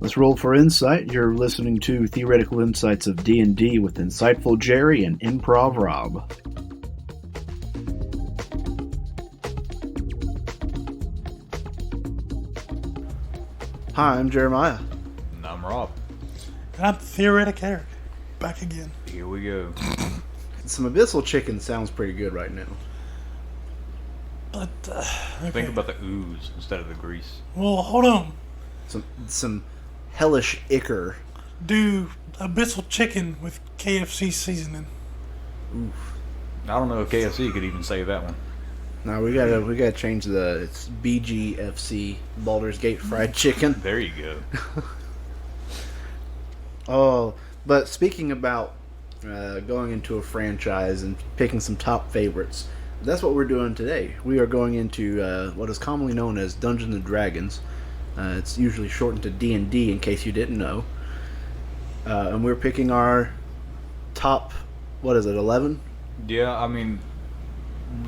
Let's roll for insight. You're listening to Theoretical Insights of D&D with Insightful Jerry and Improv Rob. Hi, I'm Jeremiah. And I'm Rob. And I'm Theoretic Eric. Back again. Here we go. Some abyssal chicken sounds pretty good right now. But, okay. Think about the ooze instead of the grease. Well, hold on. Some hellish ichor. Do abyssal chicken with KFC seasoning. Oof. I don't know if KFC could even say that one. No, we gotta change it's BGFC, Baldur's Gate Fried Chicken. There you go. Oh, but speaking about going into a franchise and picking some top favorites, that's what we're doing today. We are going into what is commonly known as Dungeons and Dragons. It's usually shortened to D&D, in case you didn't know. And we're picking our top, 11? Yeah, I mean,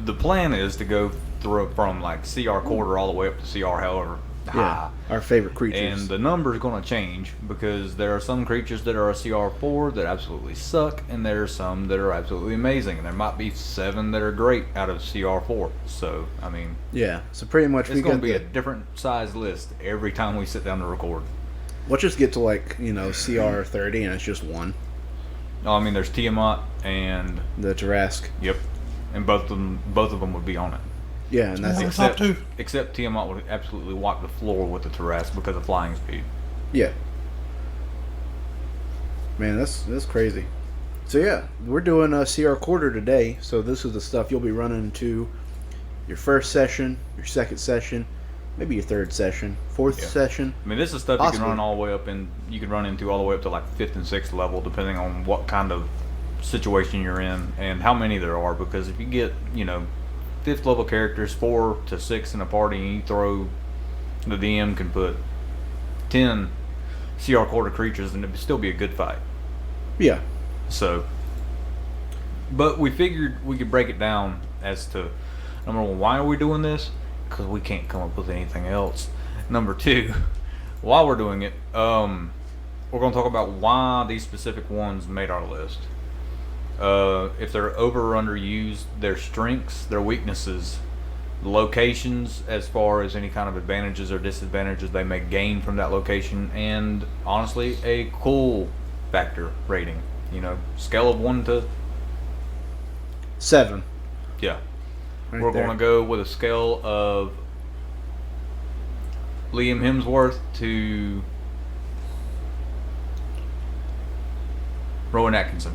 the plan is to go through from like CR quarter all the way up to CR however high. Yeah, our favorite creatures. And the number is going to change because there are some creatures that are a CR4 that absolutely suck, and there are some that are absolutely amazing. And there might be 7 that are great out of CR4. So, I mean, yeah, so pretty much it's going to be a different size list every time we sit down to record. We'll just get to CR30 and it's just one. Oh, I mean, there's Tiamat and The Tarrasque. Yep, and both of them would be on it. Yeah, and that's Top two. Except Tiamat would absolutely wipe the floor with the Tarrasque because of flying speed. Yeah. Man, that's crazy. So yeah, we're doing a CR quarter today. So this is the stuff you'll be running into your first session, your second session, maybe your third session, fourth session. I mean, this is stuff Possibly. you can run all the way up in. You can run into all the way up to like 5th and 6th level, depending on what kind of situation you're in and how many there are. Because if you get 5th level characters, 4 to 6 in a party, and you throw, the DM can put 10 CR quarter creatures, and it'd still be a good fight. Yeah. So, but we figured we could break it down as to, number one, why are we doing this? Because we can't come up with anything else. Number two, while we're doing it, we're going to talk about why these specific ones made our list. If they're over or underused, their strengths, their weaknesses, locations as far as any kind of advantages or disadvantages they may gain from that location, and honestly, a cool factor rating. Scale of 1 to 7. Yeah. Right We're there. going to go with a scale of Liam Hemsworth to Rowan Atkinson,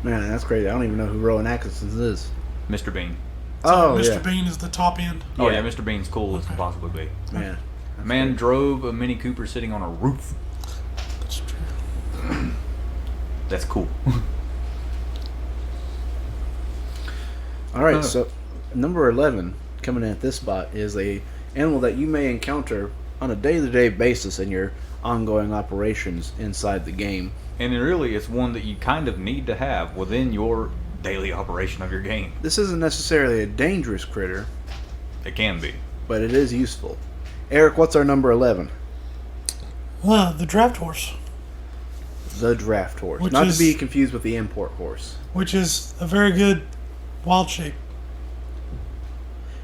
Man, that's crazy. I don't even know who Rowan Atkinson is. Mr. Bean. Oh, Mr. yeah. Bean is the top end. Oh Yeah. yeah, Mr. Bean's cool as can possibly be. Man. A man drove a Mini Cooper sitting on a roof. That's true. That's cool. All right, so number 11 coming in at this spot is a animal that you may encounter on a day-to-day basis in your ongoing operations inside the game. And really, it's one that you kind of need to have within your daily operation of your game. This isn't necessarily a dangerous critter, It can be. but it is useful. Eric, what's our number 11? The draft horse, The draft horse. Which Not is- to be confused with the import horse. which is a very good wild shape.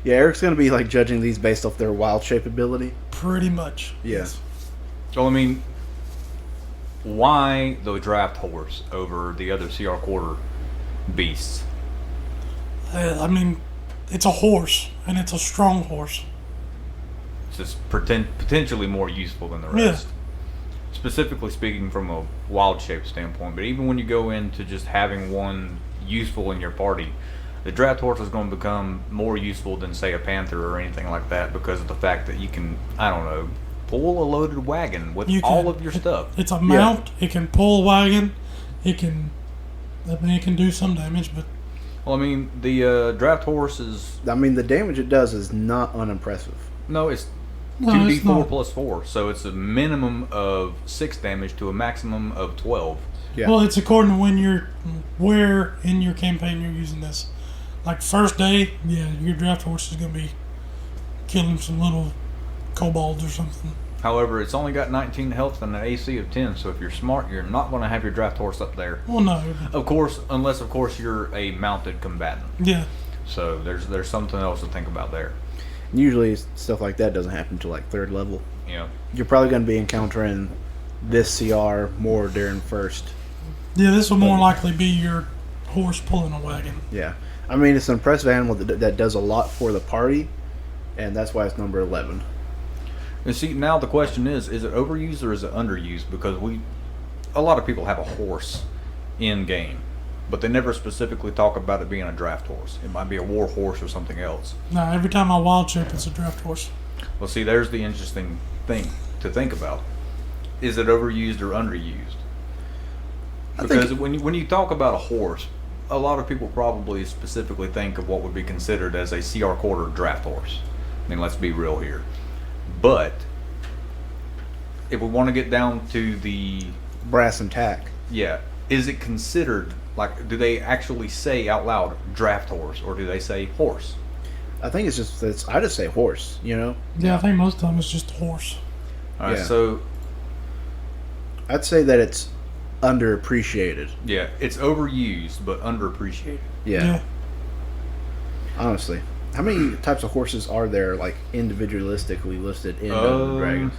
Yeah, Eric's going to be judging these based off their wild shape ability. Pretty much. Yes. So, I mean, why the draft horse over the other CR quarter beasts? I mean, it's a horse, and it's a strong horse. It's just potentially more useful than the Yeah. rest. Specifically speaking from a wild shape standpoint, but even when you go into just having one useful in your party, the draft horse is going to become more useful than, say, a panther or anything like that because of the fact that you can, pull a loaded wagon with all of your stuff. It's a mount. It can pull a wagon. It can do some damage, but Well, I mean, the draft horse is... I mean, the damage it does is not unimpressive. No, it's no, 2d4 it's not. plus 4, so it's a minimum of 6 damage to a maximum of 12. Yeah. Well, it's according to where in your campaign you're using this. Like first day, yeah, your draft horse is gonna be killing some little kobolds or something. However, it's only got 19 health and an AC of 10. So if you're smart, you're not going to have your draft horse up there. Well, no. Of course, unless of course you're a mounted combatant. Yeah. So there's something else to think about there. Usually stuff like that doesn't happen until like 3rd level. Yeah. You're probably going to be encountering this CR more during 1st. Yeah, this will more likely be your horse pulling a wagon. Yeah. I mean, it's an impressive animal that does a lot for the party, and that's why it's number 11. And see, now the question is it overused or is it underused? Because a lot of people have a horse in game, but they never specifically talk about it being a draft horse. It might be a war horse or something else. Now, every time I wild shape, it's a draft horse. Well, see, there's the interesting thing to think about. Is it overused or underused? Because when you talk about a horse, a lot of people probably specifically think of what would be considered as a CR quarter draft horse. I mean, let's be real here. But if we want to get down to the Brass and tack. yeah, is it considered, like, do they actually say out loud draft horse, or do they say horse? I think I just say horse, you know? Yeah, I think most of them it's just horse. All right, Yeah. so I'd say that it's underappreciated. yeah, it's overused but underappreciated. Yeah. Honestly. How many types of horses are there, like, individualistically listed in Dungeons and Dragons?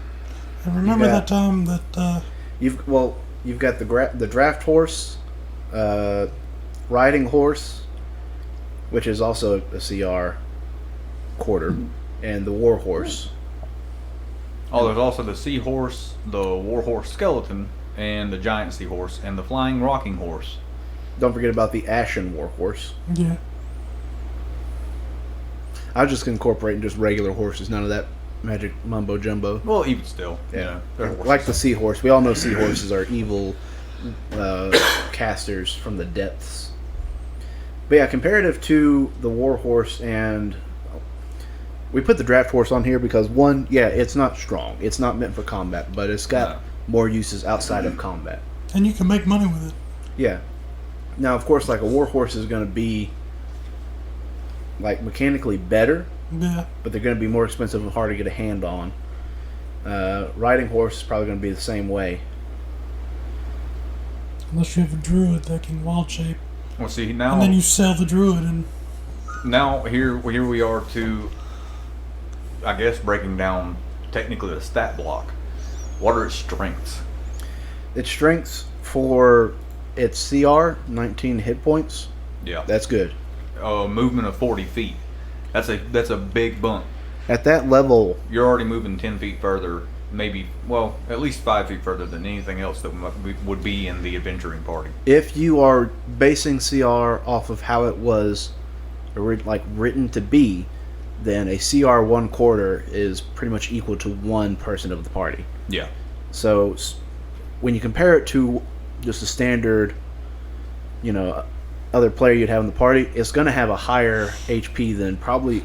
I remember Yeah. that time that You've got the draft horse, riding horse, which is also a CR quarter, and the war horse. Oh, there's also the seahorse, the warhorse skeleton, and the giant seahorse, and the flying rocking horse. Don't forget about the ashen war horse. yeah. I was just incorporating just regular horses, none of that magic mumbo jumbo. Well, even still, Yeah, they're horses. like the seahorse. We all know seahorses are evil casters from the depths. But yeah, comparative to the war horse, and we put the draft horse on here because one, yeah, it's not strong. It's not meant for combat, but it's got No. more uses outside of combat. And you can make money with it. Yeah. Now, of course, like a war horse is going to be like mechanically better, Yeah. but they're going to be more expensive and hard to get a hand on. Riding horse is probably going to be the same way. Unless you have a druid that can wild shape. Well, see And then you sell the druid and now here we are to, I guess, breaking down technically the stat block. What are its strengths? Its strengths for its CR, 19 hit points. Yeah, That's good. movement of 40 feet. That's a big bump. At that level, You're already moving 10 feet further, maybe, well, at least 5 feet further than anything else that would be in the adventuring party. if you are basing CR off of how it was written to be, then a CR 1/4 is pretty much equal to one person of the party. Yeah. So when you compare it to just a standard, other player you'd have in the party, it's going to have a higher HP than probably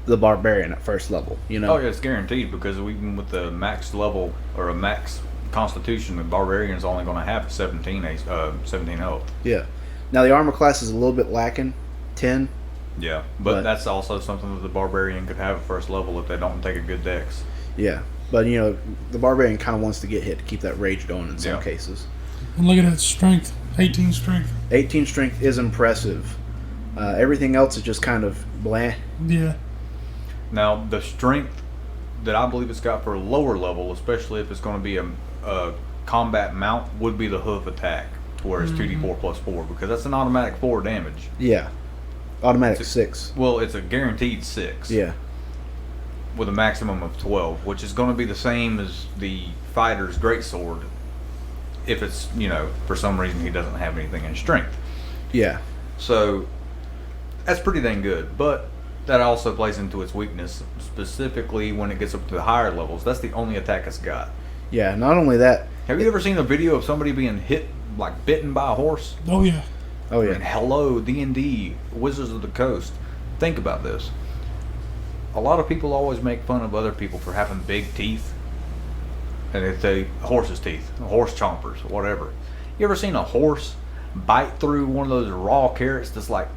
the barbarian at first level. Oh yeah, it's guaranteed because even with the max level or a max constitution, the barbarian's only going to have 17 health. Yeah. Now the armor class is a little bit lacking, 10. Yeah, but But- that's also something that the barbarian could have at first level if they don't take a good dex. Yeah. But the barbarian kind of wants to get hit to keep that rage going in some Yeah. cases. and look at that strength. 18 strength. 18 strength is impressive. Everything else is just kind of blah. Yeah. Now, the strength that I believe it's got for a lower level, especially if it's going to be a combat mount, would be the hoof attack, where it's 2d4 plus 4, because that's an automatic 4 damage. Yeah. Automatic 6. Well, it's a guaranteed 6. Yeah. With a maximum of 12, which is going to be the same as the fighter's greatsword if it's, for some reason he doesn't have anything in strength. Yeah. So that's pretty dang good, but that also plays into its weakness, specifically when it gets up to the higher levels. That's the only attack it's got. Yeah. Not only that. Have you ever seen a video of somebody being hit, like bitten by a horse? Oh, yeah. Oh, I mean, yeah. hello, D&D, Wizards of the Coast. Think about this. A lot of people always make fun of other people for having big teeth. And they say horse's teeth, horse chompers, whatever. You ever seen a horse bite through one of those raw carrots that's like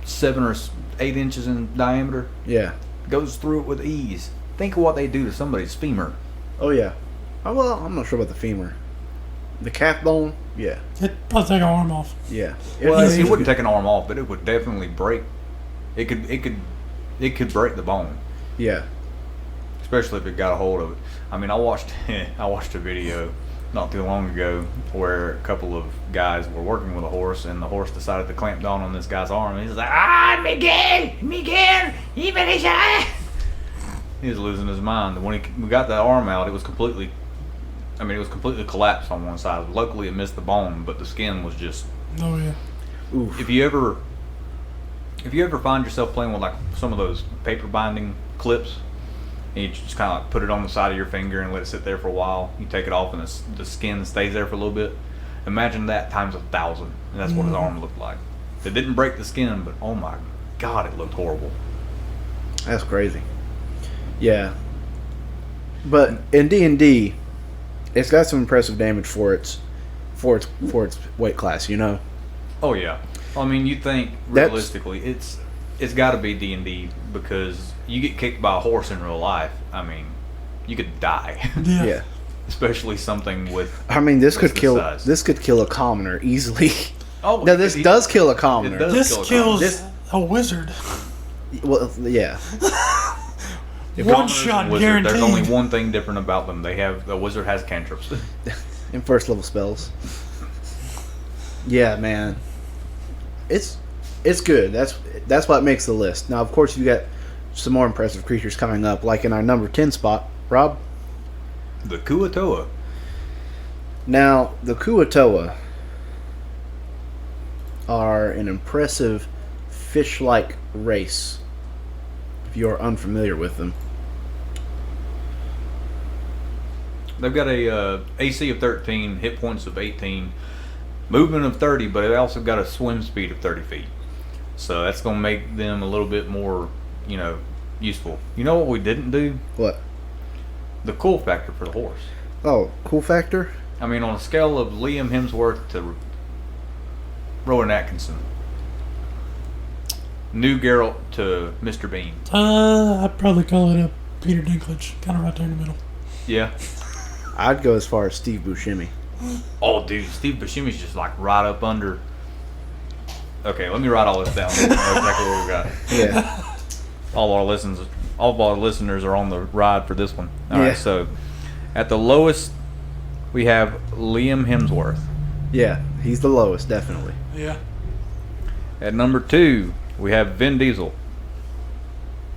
7 or 8 inches in diameter? Yeah. Goes through it with ease. think of what they do to somebody's femur. Oh yeah. Oh well, I'm not sure about the femur. The calf bone, yeah, It'd probably take an arm off. yeah. Well, It's- it wouldn't take an arm off, but it would definitely break. It could break the bone, yeah. especially if it got a hold of it. I mean, I watched a video not too long ago where a couple of guys were working with a horse, and the horse decided to clamp down on this guy's arm. And he's like, Miguel, even he was losing his mind. And when we got that arm out, it was completely collapsed on one side. Luckily, it missed the bone, but the skin was just. Oh yeah. Oof. If you ever find yourself playing with like some of those paper binding clips, and you just kind of like put it on the side of your finger and let it sit there for a while, you take it off and the skin stays there for a little bit. Imagine that times 1,000, and that's what his arm looked like. It didn't break the skin, but oh my god, it looked horrible. That's crazy. Yeah. But in D&D, it's got some impressive damage for its weight class, you know. Oh yeah, I mean, you think That's- realistically, it's got to be D&D because you get kicked by a horse in real life. I mean, you could die, Yeah. Yeah. especially something with. I mean, this could What's the kill size? this could kill a commoner easily. Oh, No, this does kill a It commoner. does. This kill a kills This- a wizard. Well, yeah. If One commoners shot and wizard, guaranteed. There's only one thing different about them. The wizard has cantrips. In first level spells. Yeah, man. It's good. That's what makes the list. Now, of course, you got some more impressive creatures coming up, like in our number 10 spot, Rob. The Kuatoa. Now, the Kuatoa are an impressive fish-like race, if you are unfamiliar with them. They've got a AC of 13, hit points of 18, movement of 30, but they also got a swim speed of 30 feet. So that's going to make them a little bit more, useful. You know what we didn't do? What? The cool factor for the horse. Oh, cool factor? I mean, on a scale of Liam Hemsworth to Rowan Atkinson, New Geralt to Mr. Bean. I'd probably call it a Peter Dinklage, kind of right there in the middle. Yeah. I'd go as far as Steve Buscemi. Oh, dude, Steve Buscemi's just like right up under. Okay, let me write all this down. I know exactly what we got. Yeah. All of our listeners are on the ride for this one. All Yeah. right, so at the lowest, we have Liam Hemsworth. Yeah, he's the lowest, definitely. Yeah. At number 2, we have Vin Diesel.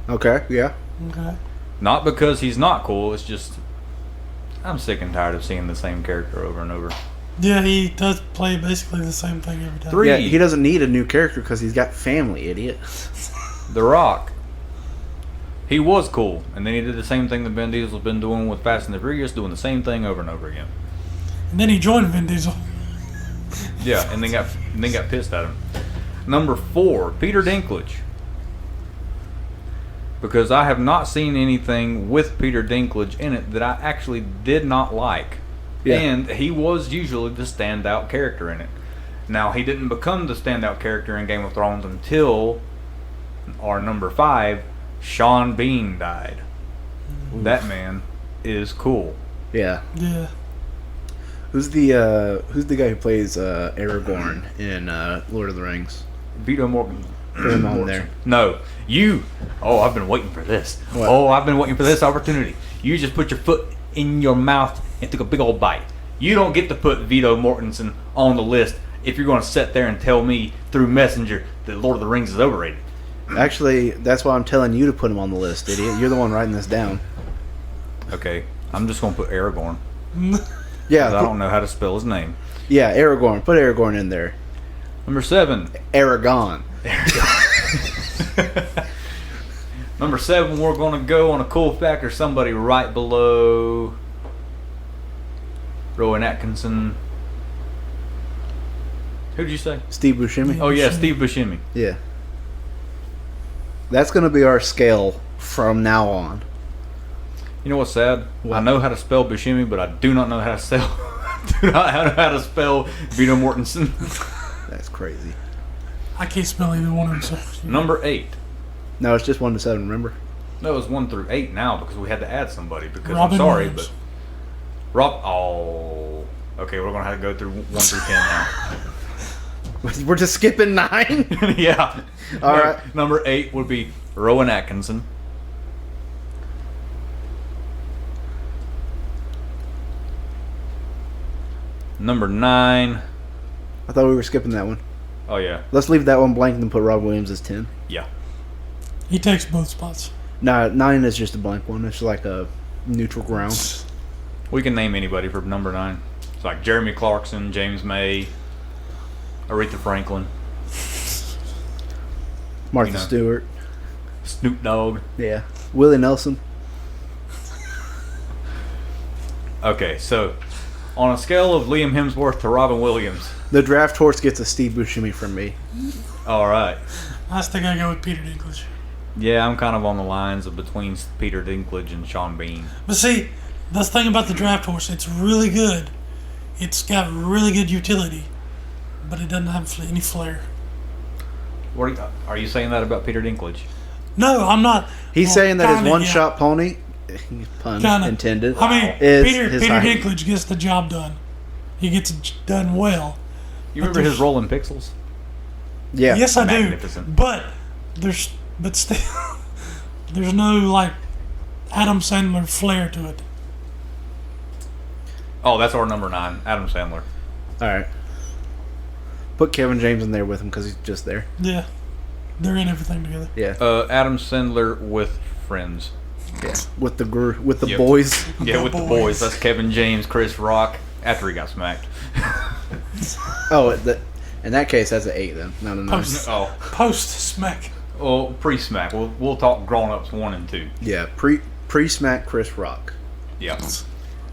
Okay, yeah. Okay. Not because he's not cool, it's just I'm sick and tired of seeing the same character over and over. Yeah, he does play basically the same thing every time. 3, Yeah, he doesn't need a new character because he's got family, idiot. The Rock. He was cool, and then he did the same thing that Vin Diesel's been doing with Fast and the Furious, doing the same thing over and over again. And then he joined Vin Diesel. Yeah, and then got pissed at him. Number 4, Peter Dinklage. Because I have not seen anything with Peter Dinklage in it that I actually did not like. Yeah. And he was usually the standout character in it. Now, he didn't become the standout character in Game of Thrones until our number 5, Sean Bean, died. That man is cool. Yeah. Yeah. Who's the guy who plays Aragorn in Lord of the Rings? Vito Morgan. Put him on there. No, you. Oh, I've been waiting for this. What? Oh, I've been waiting for this opportunity. You just put your foot in your mouth and took a big old bite. You don't get to put Vito Mortensen on the list if you're going to sit there and tell me through Messenger that Lord of the Rings is overrated. Actually, that's why I'm telling you to put him on the list, idiot. You're the one writing this down. Okay, I'm just going to put Aragorn. Yeah. 'Cause I don't know how to spell his name. Yeah, Aragorn. Put Aragorn in there. Number 7. Aragon. Number 7, we're going to go on a cool factor. Somebody right below Rowan Atkinson. Who did you say? Steve Buscemi. Oh yeah, Steve Buscemi. Yeah. That's going to be our scale from now on. You know what's sad? What? I know how to spell Buscemi, but I do not know how to spell. do not know how to spell Vito Mortensen. That's crazy. I can't spell either one of them. So. Number 8. No, it's just 1 to 7, remember? No, it's 1 through 8 now because we had to add somebody. Because Robin I'm sorry, Williams. but Rob. Oh, okay. We're gonna have to go through 1 through 10 now. We're just skipping 9. Yeah. All right. Number 8 would be Rowan Atkinson. Number 9. I thought we were skipping that one. Oh yeah. Let's leave that one blank and then put Rob Williams as 10. Yeah. He takes both spots. No, 9 is just a blank one. It's like a neutral ground. We can name anybody for number 9. It's like Jeremy Clarkson, James May, Aretha Franklin, Martha You know. Stewart. Snoop Dogg. Yeah. Willie Nelson. Okay, so on a scale of Liam Hemsworth to Robin Williams. The draft horse gets a Steve Buscemi from me. All right. I think I go with Peter Dinklage. Yeah, I'm kind of on the lines of between Peter Dinklage and Sean Bean. But see, the thing about the draft horse, it's really good. It's got really good utility, but it doesn't have any flair. What are you saying that about Peter Dinklage? No, I'm not. He's Well, saying that his kinda, one-shot pony, pun Kinda. intended, I mean, is Peter his Peter height. Dinklage gets the job done. He gets it done well. You But remember there's- his role in Pixels? Yeah. Yes, I do. Magnificent. But still, there's no like Adam Sandler flair to it. Oh, that's our number 9, Adam Sandler. All right. Put Kevin James in there with him because he's just there. Yeah, they're in everything together. Yeah. Adam Sandler with friends. Yeah. With the Yep. boys. Yeah, The with the boys. boys. That's Kevin James, Chris Rock, after he got smacked. Oh, in that case, that's an 8 then, not a 9. Post. Oh, Post smack. well, pre-smack. We'll talk grown-ups 1 and 2. Yeah. Pre-smack Chris Rock. Yeah.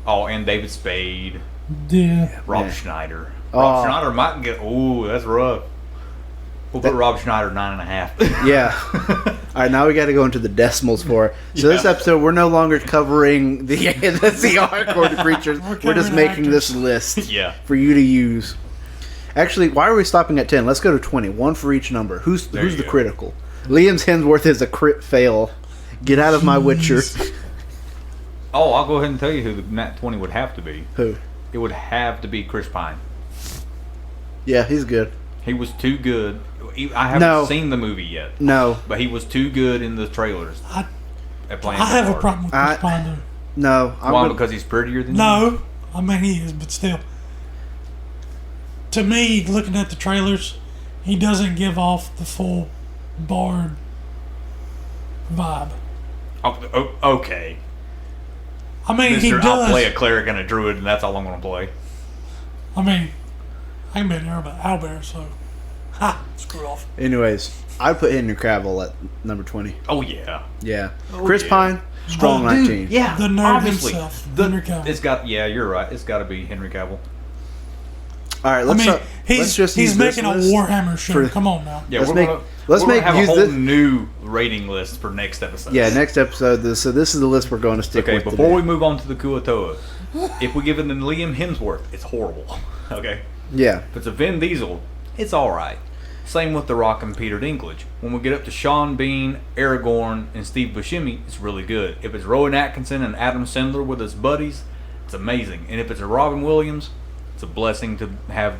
Oh, and David Spade, Yeah. Rob Yeah. Schneider. Oh. Rob Schneider might get. Ooh, that's rough. We'll put Rob Schneider 9.5. Yeah. All right, now we got to go into the decimals for it. So this Yeah. episode, we're no longer covering the hardcore creatures. We're just covering making this actors. list Yeah. for you to use. Actually, why are we stopping at 10? Let's go to 20. One for each number. Who's There the you go. critical? Liam's Hemsworth is a crit fail. Get out of my Witcher. Oh, I'll go ahead and tell you who the Nat 20 would have to be. Who? It would have to be Chris Pine. Yeah, he's good. He was too good. I haven't No. seen the movie yet, No. but he was too good in the trailers at playing I have the a part. problem with Chris Pine though. No. Why? Because he's prettier than you? No, I mean he is, but still. To me, looking at the trailers, he doesn't give off the full Bard vibe. Oh, okay. I mean, he Mister, does. I'll play a cleric and a druid, and that's all I'm going to play. I mean, I can be an owlbear, so ha, screw off. Anyways, I'd put Henry Cavill at number 20. Oh, yeah. Yeah. Oh, Chris yeah. Pine, strong Oh, dude, 19. Yeah, The nerd obviously. himself, Henry Cavill. It's got, yeah, you're right. It's got to be Henry Cavill. All right, I let's mean, let's he's just use this making a list Warhammer show. for- Come on now. Yeah, Let's we're make- gonna, let's we're make- gonna have use a whole this- new rating list for next episode. Yeah, next episode. So this is the list we're going to stick Okay, with before today. we move on to the Kuatoa, if we give it to Liam Hemsworth, it's horrible. Okay? Yeah. If it's a Vin Diesel, it's alright. Same with The Rock and Peter Dinklage. When we get up to Sean Bean, Aragorn, and Steve Buscemi, it's really good. If it's Rowan Atkinson and Adam Sandler with his buddies, it's amazing. And if it's a Robin Williams, it's a blessing to have.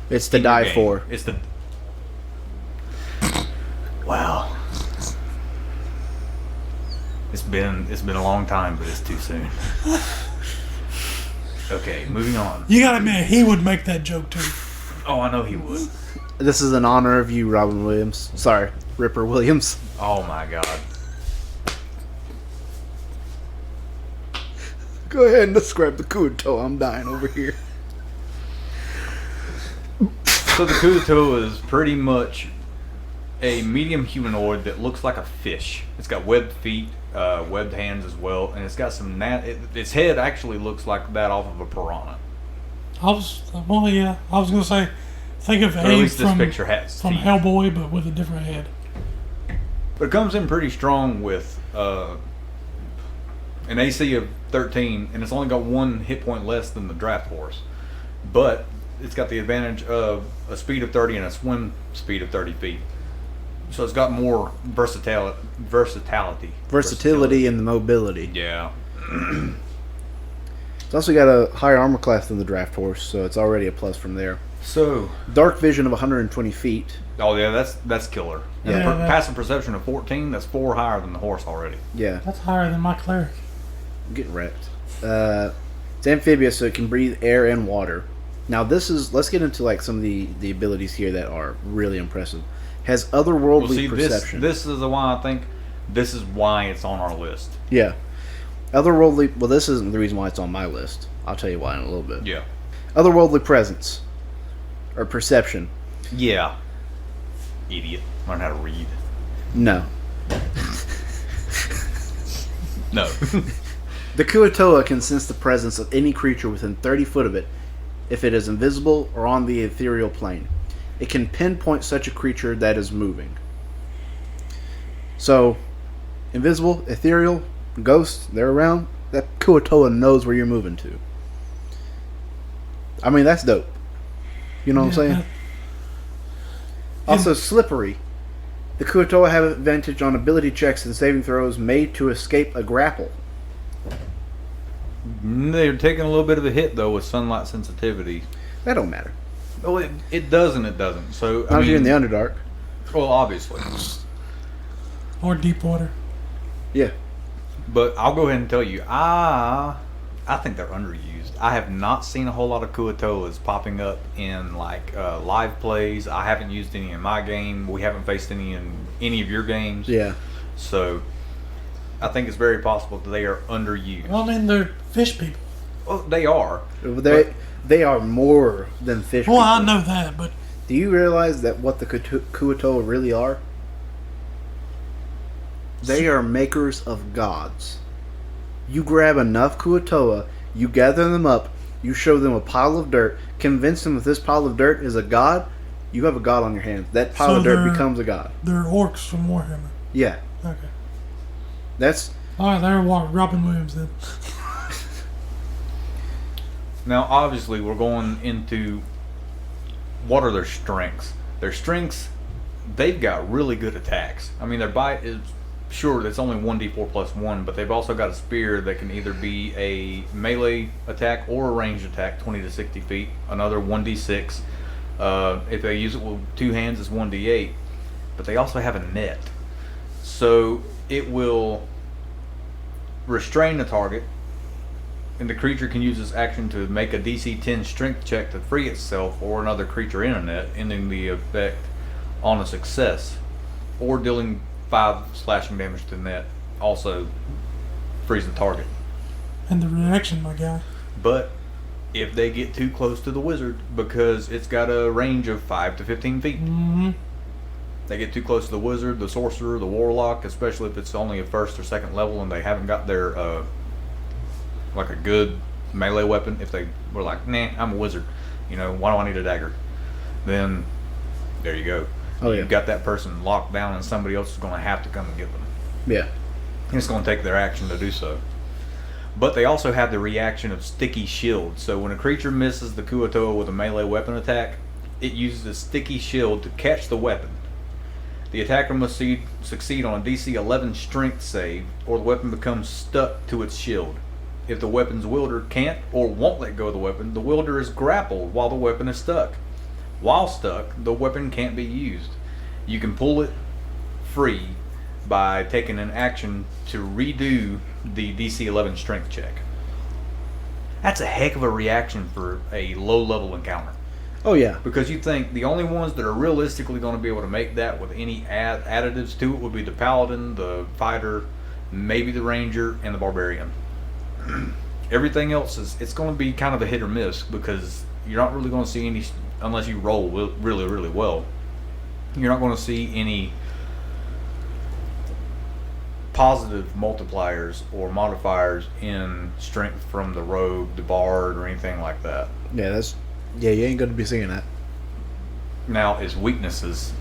It's to in your die game. for. It's the. Wow. It's been a long time, but it's too soon. Okay, moving on. You gotta admit, he would make that joke too. Oh, I know he would. This is in honor of you, Robin Williams. Sorry, Ripper Williams. Oh my God. Go ahead and describe the Kuto. I'm dying over here. So the Kuto is pretty much a medium humanoid that looks like a fish. It's got webbed feet, webbed hands as well, and it's got some its head actually looks like that off of a piranha. I was gonna say, think of Or at Abe least this from picture has from teeth. Hellboy, but with a different head. But it comes in pretty strong with an AC of 13, and it's only got 1 hit point less than the draft horse. But it's got the advantage of a speed of 30 and a swim speed of 30 feet. So it's got more versatility. Versatility and the mobility. Yeah. It's also got a higher armor class than the draft horse, so it's already a plus from there. So, Dark vision of 120 feet. oh yeah, that's killer. And Yeah, that- passive perception of 14. That's 4 higher than the horse already. Yeah, That's higher than my cleric. I'm getting wrecked. It's amphibious, so it can breathe air and water. Now let's get into like some of the abilities here that are really impressive. Has otherworldly Well, see, perception. this is the one I think. This is why it's on our list. Yeah. Otherworldly. Well, this isn't the reason why it's on my list. I'll tell you why in a little bit. Yeah. Otherworldly presence or perception. Yeah. Idiot. Learn how to read. No. No. The Kuatoa can sense the presence of any creature within 30 foot of it if it is invisible or on the ethereal plane. It can pinpoint such a creature that is moving. So, invisible, ethereal, ghosts, they're around. That Kuatoa knows where you're moving to. I mean, that's dope. You know what I'm saying? that- Also, slippery. The Kuatoa have advantage on ability checks and saving throws made to escape a grapple. They're taking a little bit of a hit though with sunlight sensitivity. That don't matter. Oh, it does and it doesn't. So Not if you're in the Underdark. well, obviously, Or deep water. Yeah. but I'll go ahead and tell you, I think they're underused. I have not seen a whole lot of Kuatoas popping up in like live plays. I haven't used any in my game. We haven't faced any in any of your games. Yeah. So I think it's very possible that they are underused. Well, I mean, they're fish people. Well, they are. They are more than fish Well, I people. know that, but Do you realize that what the Kuatoa really are? They are makers of gods. You grab enough Kuatoa, you gather them up, you show them a pile of dirt, convince them that this pile of dirt is a god, you have a god on your hands. That pile So of dirt they're- becomes a god. they're orcs from Warhammer. Yeah. Okay. That's Alright, they're Robin Williams then. Now, obviously, we're going into what are their strengths. Their strengths, they've got really good attacks. I mean, their bite is sure it's only 1d4 plus 1, but they've also got a spear that can either be a melee attack or a ranged attack, 20 to 60 feet. Another 1d6. If they use it with 2 hands, it's 1d8. But they also have a net, so it will restrain the target, and the creature can use this action to make a DC 10 strength check to free itself or another creature in a net, ending the effect on a success, or dealing 5 slashing damage to the net, also frees the target. And the reaction, my guy. But if they get too close to the wizard, because it's got a range of 5 to 15 feet, Mm-hmm. they get too close to the wizard, the sorcerer, the warlock, especially if it's only a 1st or 2nd level and they haven't got their like a good melee weapon. If they were like, nah, I'm a wizard, why do I need a dagger? Then there you go. Oh, yeah. You've got that person locked down and somebody else is going to have to come and get them. yeah. And it's going to take their action to do so. But they also have the reaction of sticky shield. So when a creature misses the Kuatoa with a melee weapon attack, it uses a sticky shield to catch the weapon. The attacker must succeed on a DC 11 strength save, or the weapon becomes stuck to its shield. If the weapon's wielder can't or won't let go of the weapon, the wielder is grappled while the weapon is stuck. While stuck, the weapon can't be used. You can pull it free by taking an action to redo the DC 11 strength check. That's a heck of a reaction for a low-level encounter. Oh, yeah. Because you think the only ones that are realistically going to be able to make that with any additives to it would be the paladin, the fighter, maybe the ranger, and the barbarian. Everything else it's going to be kind of a hit or miss, because you're not really going to see any, unless you roll really, really well, you're not going to see any positive multipliers or modifiers in strength from the rogue, the bard, or anything like that. Yeah, you ain't going to be seeing that. Now, its weaknesses,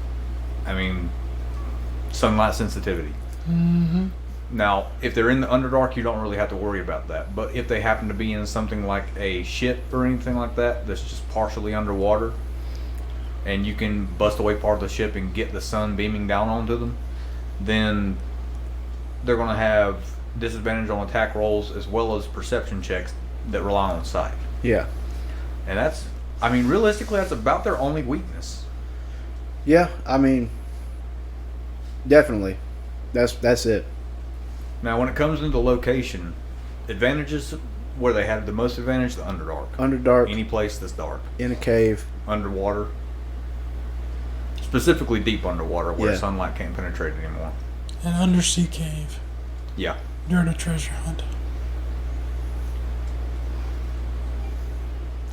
sunlight sensitivity. Mm-hmm. Now, if they're in the Underdark, you don't really have to worry about that. But if they happen to be in something like a ship or anything like that, that's just partially underwater, and you can bust away part of the ship and get the sun beaming down onto them, then they're going to have disadvantage on attack rolls as well as perception checks that rely on sight. Yeah. And that's, I mean, realistically, that's about their only weakness. Yeah, I mean, definitely. That's it. Now, when it comes into location, advantages where they have the most advantage, the Underdark. Underdark. Any place that's dark. In a cave. Underwater. Specifically deep underwater where Yeah. sunlight can't penetrate anymore. An undersea cave Yeah. during a treasure hunt.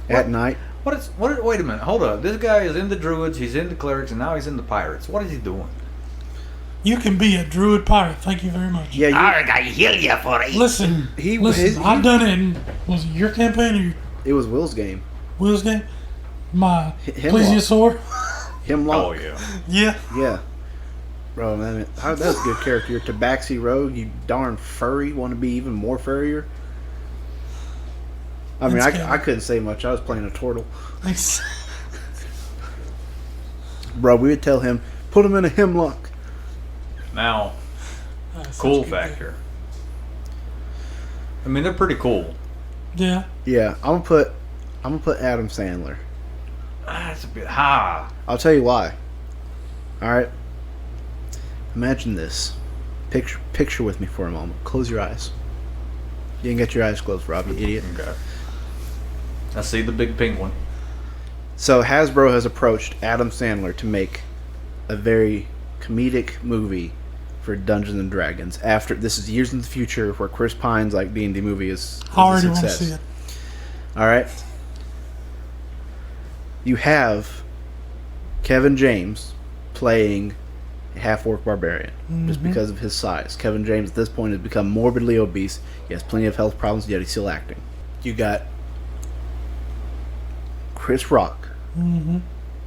At night. Wait a minute, hold up. This guy is into druids, he's into clerics, and now he's into pirates. What is he doing? You can be a druid pirate. Thank you very much. Yeah, I heal you for it. Listen, He- I've done it in, was it your campaign or your it was Will's game. Will's game? My Hemlock. plesiosaur? Hemlock. Oh, yeah. Yeah. Yeah. Bro, man, that's a good character. You're Tabaxi Rogue, you darn furry. Want to be even more furrier? I mean, That's I couldn't say much. I was playing a turtle. Thanks. Bro, we would tell him, put him in a hemlock. Now, That's cool such a good factor. I mean, they're pretty cool. game. Yeah. Yeah, I'm gonna put Adam Sandler. That's a bit high. I'll tell you why. Alright? Imagine this. Picture with me for a moment. Close your eyes. You can get your eyes closed, Rob, you idiot. Okay. I see the big pink one. So Hasbro has approached Adam Sandler to make a very comedic movie for Dungeons and Dragons. After this is years in the future, where Chris Pine's like D&D movie is I already a want to success. see it. All right. You have Kevin James playing a half-orc barbarian just because of his size. Kevin James at this point has become morbidly obese. He has plenty of health problems, yet he's still acting. You got Chris Rock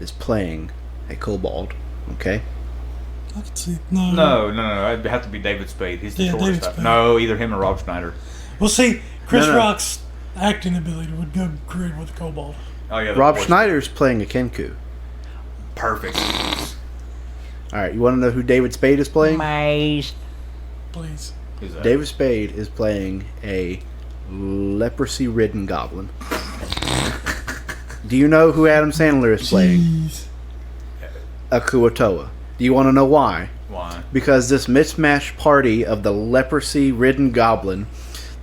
is playing a kobold. Okay. I can see. No. No. It'd have to be David Spade. He's the Yeah, shortest. David guy. Spade. No, either him or Rob Schneider. Well, see, Chris No. Rock's acting ability would go great with Kobold. Oh yeah, the Rob voice. Schneider's playing a Kenku. Perfect. All right. You want to know who David Spade is playing? Please. Who's that? David Spade is playing a leprosy-ridden goblin. Do you know who Adam Sandler is playing? Jeez. A Kuatoa. Do you want to know why? Why? Because this mismatched party of the leprosy-ridden goblin,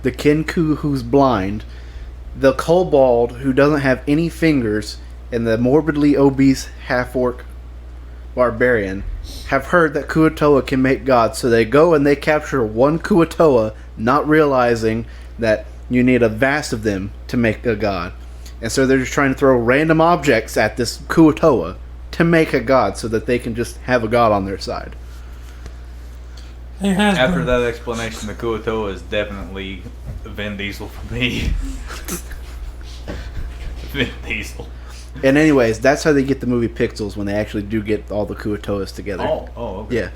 the Kenku who's blind, the kobold who doesn't have any fingers, and the morbidly obese half-orc barbarian have heard that Kuatoa can make gods, so they go and they capture one Kuatoa, not realizing that you need a vast of them to make a god. And so they're just trying to throw random objects at this Kuatoa to make a god so that they can just have a god on their side. Hey, Hasbro. After that explanation, the Kuatoa is definitely Vin Diesel for me. Vin Diesel. And anyways, that's how they get the movie Pixels, when they actually do get all the Kuatoas together. Oh, okay. Yeah.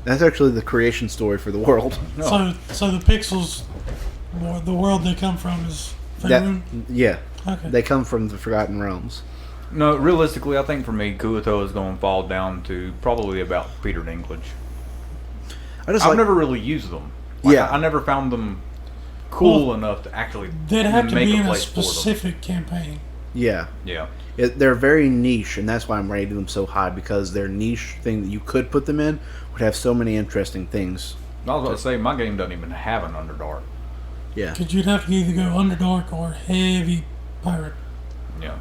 That's actually the creation story for the world. No. So the pixels, the world they come from is Faerun? Yeah. Okay. They come from the Forgotten Realms. No, realistically, I think for me, Kuatoa is going to fall down to probably about Peter Dinklage. I've never really used them. Yeah. I never found them cool enough to actually They'd have to make be a in a place for them. specific campaign. Yeah. Yeah. They're very niche, and that's why I'm rating them so high, because their niche thing that you could put them in would have so many interesting things. I was about to say, my game doesn't even have an Underdark. Yeah. Because you'd have to either go Underdark or Heavy Pirate. Yeah.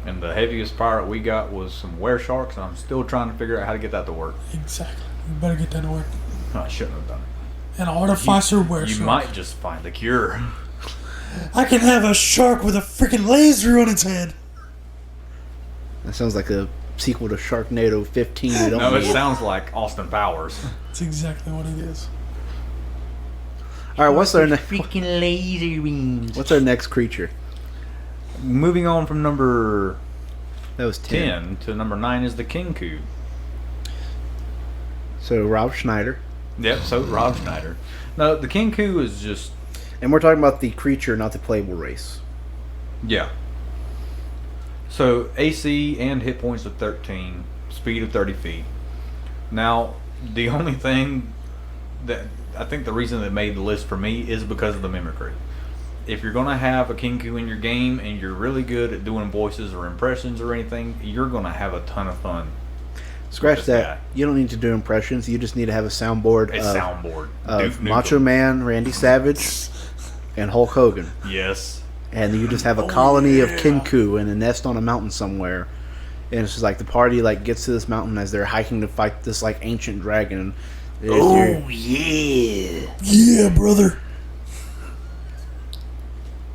And the heaviest pirate we got was some were sharks, and I'm still trying to figure out how to get that to work. Exactly. You better get that to work. I shouldn't have done it. An artificer were You shark. might just find the cure. I can have a shark with a freaking laser on its head. That sounds like a sequel to Sharknado 15. We don't No, it need. sounds like Austin Powers. That's exactly what it is. All right, what's our Freaking laser beams. what's our next creature? Moving on from number That was 10. 10 to number 9 is the Kenku. So Rob Schneider. Yep, so Rob Schneider. No, the Kenku is just, And we're talking about the creature, not the playable race. yeah. So AC and hit points of 13, speed of 30 feet. Now, the only thing that I think the reason that made the list for me is because of the mimicry. If you're gonna have a Kinku in your game and you're really good at doing voices or impressions or anything, you're gonna have a ton of fun. Scratch this that. guy. You don't need to do impressions. You just need to have a soundboard A soundboard. of Duke Macho Nukem. Man, Randy Savage, and Hulk Hogan. Yes. And you just have a colony of Kinku in a nest on a mountain somewhere. And it's just like the party like gets to this mountain as they're hiking to fight this like ancient dragon. Oh, yeah. Yeah, brother.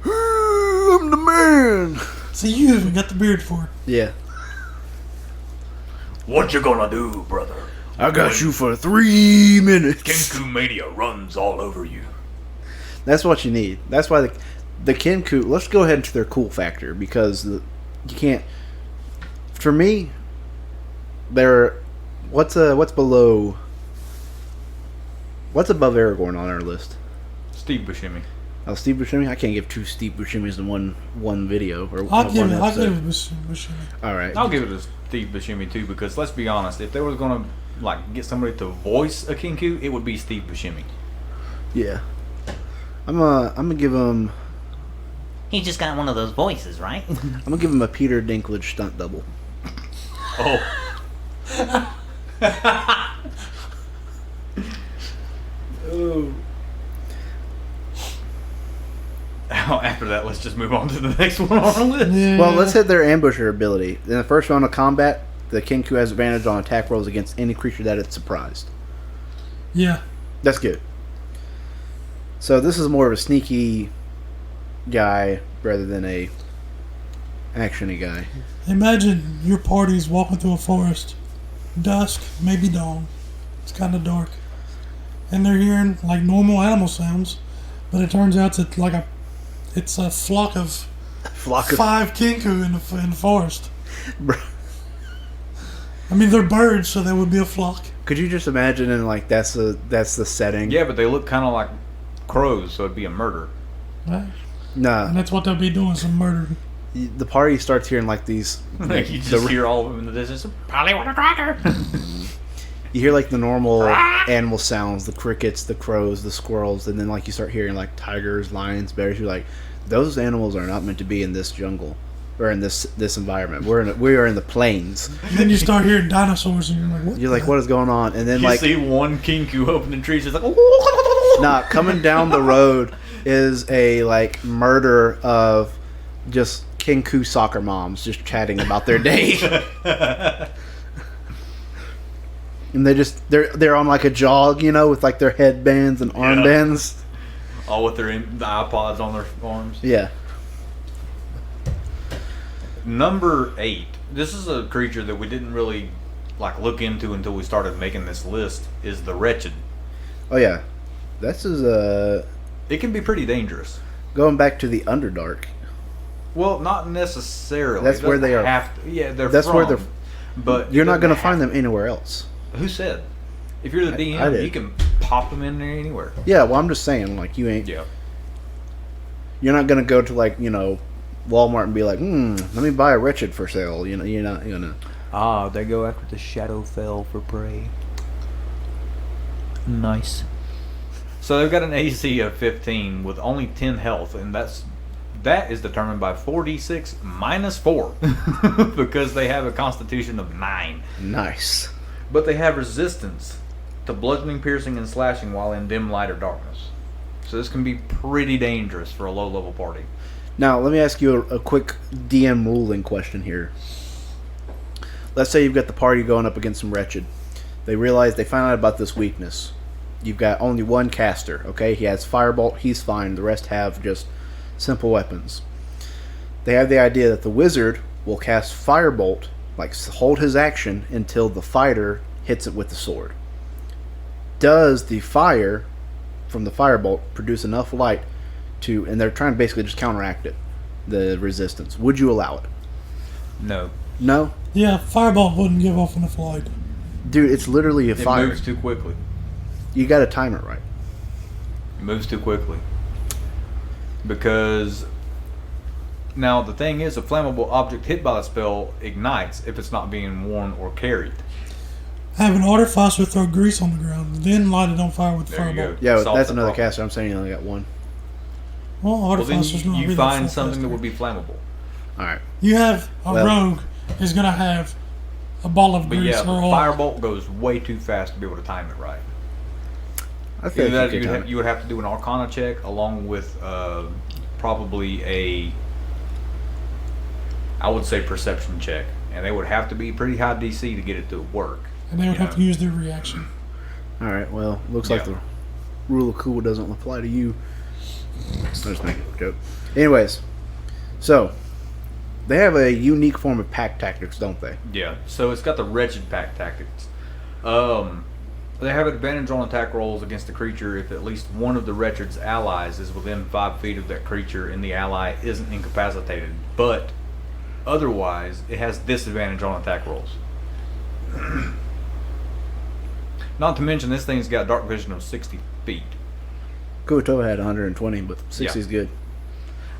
I'm the man. See, you even got the beard for it. Yeah. What you gonna do, brother? I got you for 3 minutes. Kinku Mania runs all over you. That's what you need. That's why the Kinku. Let's go ahead to their cool factor because you can't. For me, they're what's below. What's above Aragorn on our list? Steve Buscemi. Oh, Steve Buscemi. I can't give 2 Steve Buscemis in one video or I'll one give it episode. Buscemi. All right. I'll give it to Steve Buscemi too because let's be honest, if they were gonna like get somebody to voice a Kinku, it would be Steve Buscemi. Yeah. I'm gonna give him. He just got one of those voices, right? I'm gonna give him a Peter Dinklage stunt double. Oh. Oh. After that, let's just move on to the next one on our list. Yeah. Well, let's hit their ambusher ability. In the first round of combat, the Kinku has advantage on attack rolls against any creature that it's surprised. Yeah. That's good. So this is more of a sneaky guy rather than a actiony guy. Imagine your party's walking through a forest. Dusk, maybe dawn. It's kind of dark. And they're hearing like normal animal sounds, but it turns out it's a flock of Flock of 5 Kinku in the forest. Bro, I mean, they're birds, so they would be a flock. could you just imagine? And like that's the setting. Yeah, but they look kind of like crows, so it'd be a murder. Right? Nah. And that's what they'll be doing, some murder. The party starts hearing like these. Like you just hear all of them in the distance. Probably want a cracker. You hear like the normal animal sounds, the crickets, the crows, the squirrels, and then like you start hearing like tigers, lions, bears. You're like, those animals are not meant to be in this jungle or in this environment. We are in the plains. And then you start hearing dinosaurs, and you're like, what? You're like, what is going on? And then You like, see one Kinku opening trees, it's like, nah, coming down the road is a like murder of just Kinku soccer moms just chatting about their day. And they're on like a jog, you know, with like their headbands and armbands. all with the iPods on their arms. Yeah. Number 8. This is a creature that we didn't really like look into until we started making this list. Is the Wretched. Oh yeah. This is It can be pretty dangerous. going back to the Underdark. Well, not necessarily. That's It where they doesn't are. have to- yeah, they're That's from, where they're. But You're it not going to doesn't find have them anywhere else. to. Who said? If you're the I DM, did. you can pop them in there anywhere. Yeah, well, I'm just saying, like, you ain't. Yeah. You're not going to go to like Walmart and be like, let me buy a Wretched for sale. You know, you're not gonna. Ah, they go after the Shadowfell for prey. Nice. So they've got an AC of 15 with only 10 health, and that is determined by 4d6 minus 4 because they have a constitution of 9. Nice. But they have resistance to bludgeoning, piercing, and slashing while in dim light or darkness. So this can be pretty dangerous for a low-level party. Now, let me ask you a quick DM ruling question here. Let's say you've got the party going up against some Wretched. They find out about this weakness. You've got only one caster, okay? He has Firebolt, he's fine. The rest have just simple weapons. They have the idea that the wizard will cast Firebolt, like hold his action until the fighter hits it with the sword. Does the fire from the Firebolt produce enough light to, and they're trying to basically just counteract it, the resistance. Would you allow it? No. No? Yeah, Fireball wouldn't give off enough light. Dude, it's literally a It fire. moves too quickly. You gotta time it right. It moves too quickly. Because Now, the thing is, a flammable object hit by the spell ignites if it's not being worn or carried. Have an artificer throw grease on the ground, then light it on fire with There you fireball. go. Yeah, Solves that's the another problem. caster. I'm saying you only got one. Well, Well, then artificer's not you really find full something that caster. would be flammable. All right. You have a Well- rogue is gonna have a ball of But grease yeah, or oil. firebolt goes way too fast to be able to time it right. I feel Either like that, you could time it. you would have to do an Arcana check along with probably a, I would say, perception check, and they would have to be pretty high DC to get it to work. and they would you have know. to use their reaction. All right. Well, looks like Yeah. the rule of cool doesn't apply to you. So just making a joke. Anyways, so they have a unique form of pack tactics, don't they? Yeah, so it's got the wretched pack tactics. They have advantage on attack rolls against the creature if at least one of the wretched's allies is within 5 feet of that creature and the ally isn't incapacitated. But otherwise, it has disadvantage on attack rolls. Not to mention, this thing's got dark vision of 60 feet. Kuotoa had 120, but 60 is good.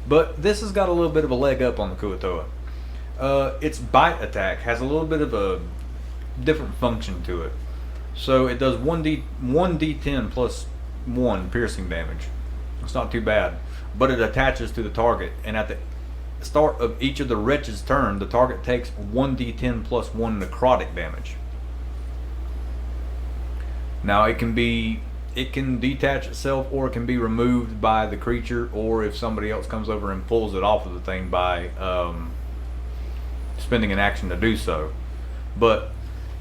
But this has got a little bit of a leg up on the Kuotoa. Its bite attack has a little bit of a different function to it. So it does 1d10 plus 1 piercing damage. It's not too bad. But it attaches to the target, and at the start of each of the wretch's turn, the target takes 1d10 plus 1 necrotic damage. Now it can detach itself, or it can be removed by the creature, or if somebody else comes over and pulls it off of the thing by spending an action to do so. But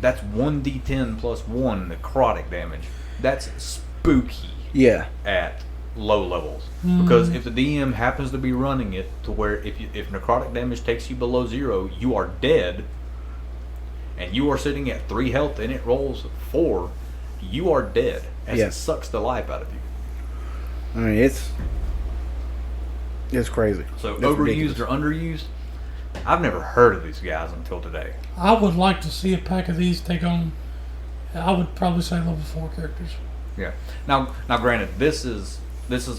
that's 1d10 plus 1 necrotic damage. That's spooky Yeah. at low levels. Because if the DM happens to be running it to where if necrotic damage takes you below 0, you are dead, and you are sitting at 3 health and it rolls 4, you are dead. As Yeah. it sucks the life out of you. I mean, it's crazy. So That's overused ridiculous. or underused, I've never heard of these guys until today. I would like to see a pack of these take on. I would probably say level 4 characters. Yeah. Now granted, this is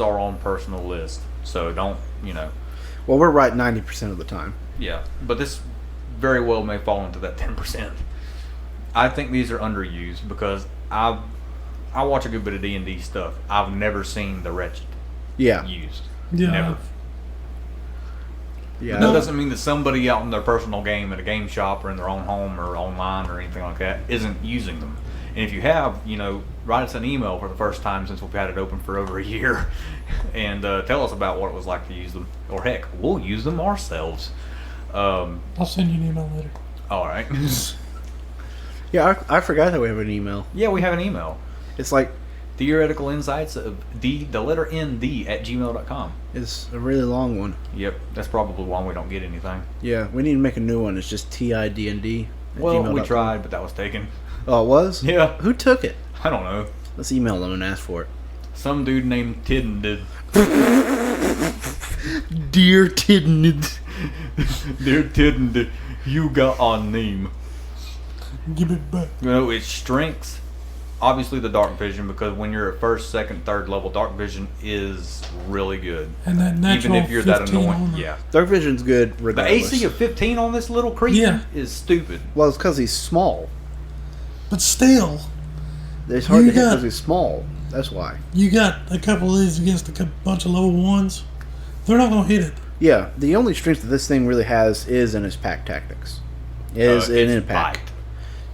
our own personal list, so don't, Well, we're right 90% of the time. yeah. But this very well may fall into that 10%. I think these are underused because I watch a good bit of D&D stuff. I've never seen the wretched Yeah. used. Yeah. Never. Yeah. But that doesn't mean that somebody out in their personal game at a game shop or in their own home or online or anything like that isn't using them. And if you have, write us an email for the first time since we've had it open for over a year and tell us about what it was like to use them. Or heck, we'll use them ourselves. I'll send you an email later. All right. Yeah, I forgot that we have an email. Yeah, we have an email. It's like, Theoretical insights of the letter ND at gmail.com. it's a really long one. Yep, that's probably why we don't get anything. Yeah, we need to make a new one. It's just TIDND. at Well, we gmail.com. tried, but that was taken. Oh, it was? Yeah. Who took it? I don't know. Let's email them and ask for it. Some dude named Tidden did. Dear Tidnid. Dear Tidden, you got our name. Give it back. Its strengths, obviously the dark vision, because when you're at first, second, third level, dark vision is really good. And that natural Even if you're that 15 annoying. on the- Yeah. Dark Vision's good The regardless. AC of 15 on this little creature Yeah. is stupid. Well, it's because he's small. But still, It's hard You to hit got- because he's small. That's why. you got a couple of these against a bunch of level 1s. They're not going to hit it. Yeah, the only strength that this thing really has is in his pack tactics. Is in It's impact. bite.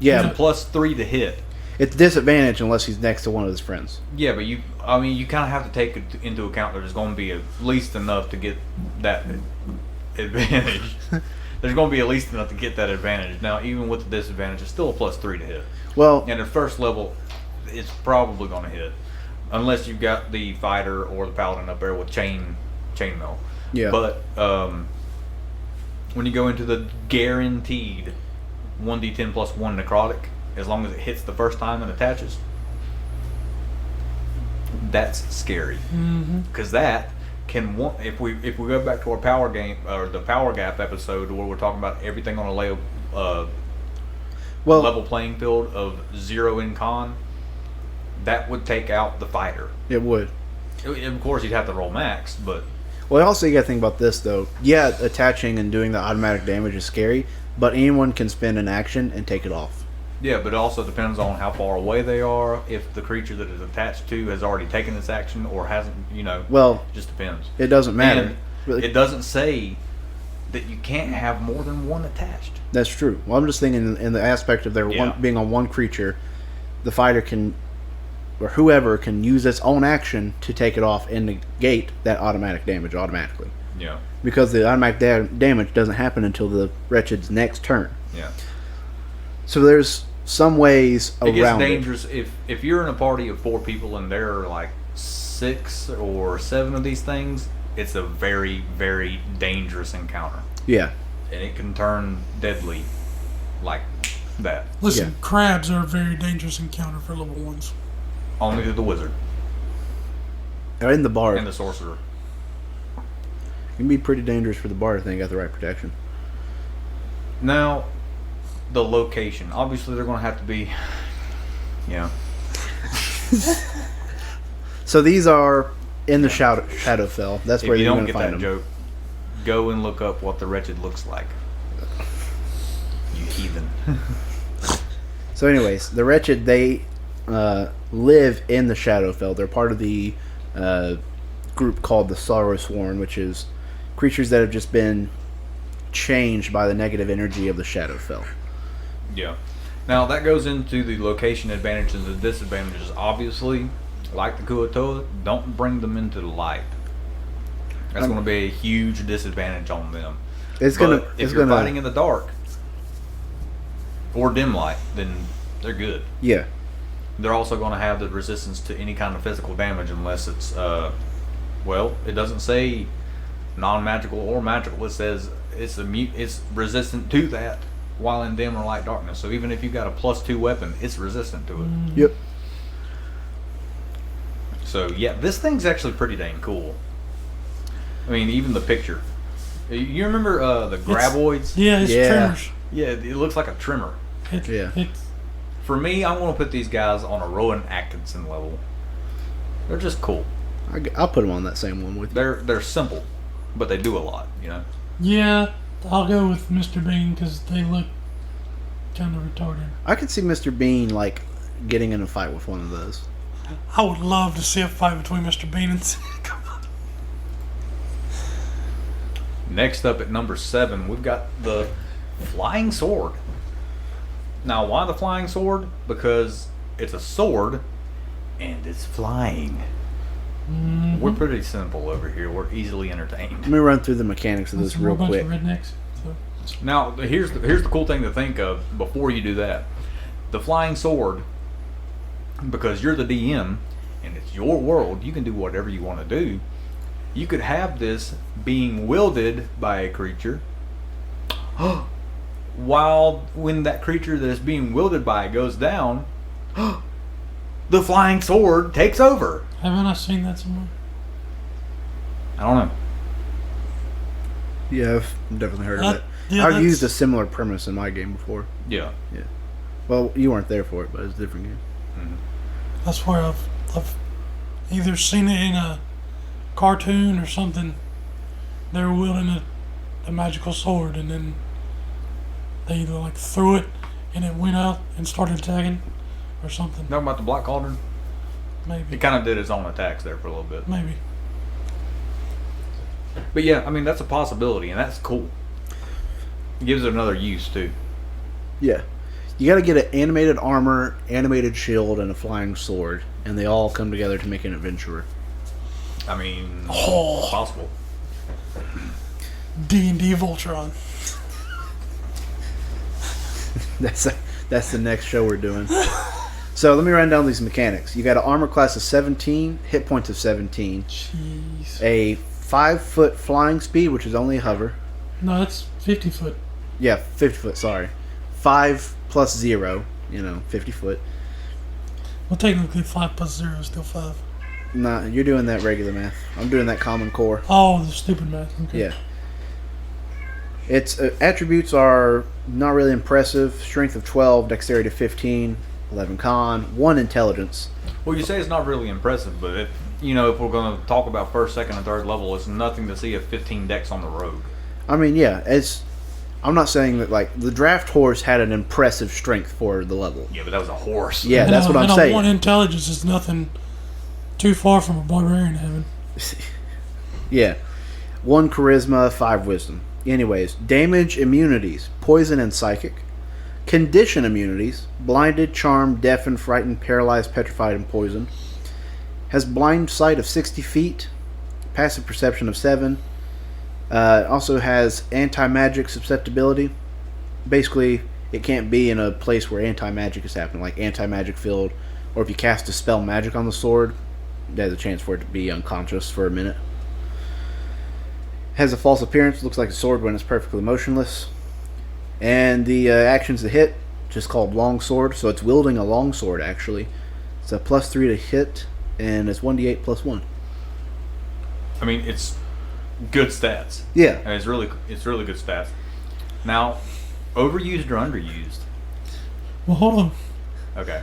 Yeah, It's a +3 to hit. it's disadvantage unless he's next to one of his friends. Yeah, but you kind of have to take it into account that there's going to be at least enough to get that advantage. There's going to be at least enough to get that advantage. Now, even with the disadvantage, it's still a +3 to hit. Well, And at first level, it's probably going to hit, unless you've got the fighter or the paladin up there with chainmail. yeah. But when you go into the guaranteed 1d10 plus 1 necrotic, as long as it hits the first time and attaches, that's scary. Because that can if we go back to our power game or the power gap episode where we're talking about everything on a level playing field of 0 in con, that would take out the fighter. it would. Of course, you'd have to roll max, but Well, also you got to think about this though. Yeah, attaching and doing the automatic damage is scary, but anyone can spend an action and take it off. Yeah, but it also depends on how far away they are, if the creature that is attached to has already taken this action or hasn't, Well, it just depends. it doesn't matter. And Really. it doesn't say that you can't have more than one attached. That's true. Well, I'm just thinking in the aspect of Yeah. being on one creature, the fighter can, or whoever can use its own action to take it off and negate that automatic damage automatically. Yeah. Because the automatic damage doesn't happen until the wretched's next turn. Yeah. So there's some ways It gets around dangerous if you're in a party of 4 people and there are like 6 or 7 of these things. It's a very, very dangerous encounter, Yeah. and it can turn deadly like that. Listen, Yeah. crabs are a very dangerous encounter for level 1s. Only to the wizard Or in the bard. and the sorcerer. It can be pretty dangerous for the bard if they got the right protection. Now, the location. Obviously, they're going to have to be, So these are in the Shadowfell. That's where If you you're don't going to get find that them. joke, go and look up what the wretched looks like. You heathen. So, anyways, the wretched, they live in the Shadowfell. They're part of the group called the Sorrow Sworn, which is creatures that have just been changed by the negative energy of the Shadowfell. Yeah. Now, that goes into the location advantages and the disadvantages. Obviously, like the Kuatoa, don't bring them into the light. That's going to be a huge disadvantage on them. It's But gonna. if It's you're gonna. fighting in the dark or dim light, then they're good. Yeah. They're also going to have the resistance to any kind of physical damage unless it's, it doesn't say non-magical or magical. It says it's resistant to that while in dim or light darkness. So even if you've got a +2 weapon, it's resistant to it. Yep. So yeah, this thing's actually pretty dang cool. I mean, even the picture. You remember the graboids? Yeah, it's Yeah. trimmers. Yeah, it looks like a trimmer. Yeah. It's For me, I'm going to put these guys on a Rowan Atkinson level. They're just cool. I'll put them on that same one with you. They're simple, but they do a lot. yeah. I'll go with Mr. Bean because they look kind of retarded. I could see Mr. Bean getting in a fight with one of those. I would love to see a fight between Mr. Bean and Next up at number 7, we've got the Flying Sword. Now, why the Flying Sword? Because it's a sword and it's flying. We're pretty simple over here. We're easily entertained. Let me run through the mechanics of this real bunch quick. of rednecks. So. Now, here's the cool thing to think of before you do that. The Flying Sword, because you're the DM and it's your world, you can do whatever you want to do. You could have this being wielded by a creature while when that creature that is being wielded by goes down, the Flying Sword takes over. Haven't I seen that somewhere? I don't know. Yeah, I've definitely heard of Uh, it. yeah, I've that's- used a similar premise in my game before. Yeah. Well, you weren't there for it, but it's a different game. That's where I've either seen it in a cartoon or something. They were wielding a magical sword, and then they either threw it and it went out and started attacking, or something. Talking about the Black Cauldron? Maybe. It kind of did its own attacks there for a little bit. Maybe. But yeah, I mean, that's a possibility, and that's cool. It gives it another use, too. Yeah. You got to get an animated armor, animated shield, and a flying sword, and they all come together to make an adventurer. I mean, Oh. possible. D&D Voltron. That's the next show we're doing. So let me run down these mechanics. You got an armor class of 17, hit points of 17, Jeez. a 5-foot flying speed, which is only a hover. No, that's 50 foot. Yeah, 50 foot, sorry. 5 plus 0, 50 foot. Well, technically 5 plus 0 is still 5. Nah, you're doing that regular math. I'm doing that common core. Oh, the stupid math. Okay. Yeah. Its attributes are not really impressive. Strength of 12, dexterity of 15, 11 con, 1 intelligence. Well, you say it's not really impressive, but if we're going to talk about first, second, and third level, it's nothing to see a 15 decks on the rogue. I mean, yeah, I'm not saying that like the draft horse had an impressive strength for the level. Yeah, but that was a horse. Yeah, that's what I'm and saying. One intelligence is nothing too far from a barbarian having. Yeah, 1 charisma, 5 wisdom. Anyways, damage immunities: poison and psychic. Condition immunities: blinded, charmed, deafened, frightened, paralyzed, petrified, and poisoned. Has blind sight of 60 feet. Passive perception of 7. Also has anti-magic susceptibility. Basically, it can't be in a place where anti-magic is happening, like anti-magic field, or if you cast Dispel Magic on the sword, there's a chance for it to be unconscious for a minute. Has a false appearance, looks like a sword when it's perfectly motionless. And the action's to hit, just called Longsword, so it's wielding a longsword actually. It's a +3 to hit, and it's 1d8 + 1. I mean, it's good stats. Yeah. And it's really good stats. Now, overused or underused? Well, hold on. Okay.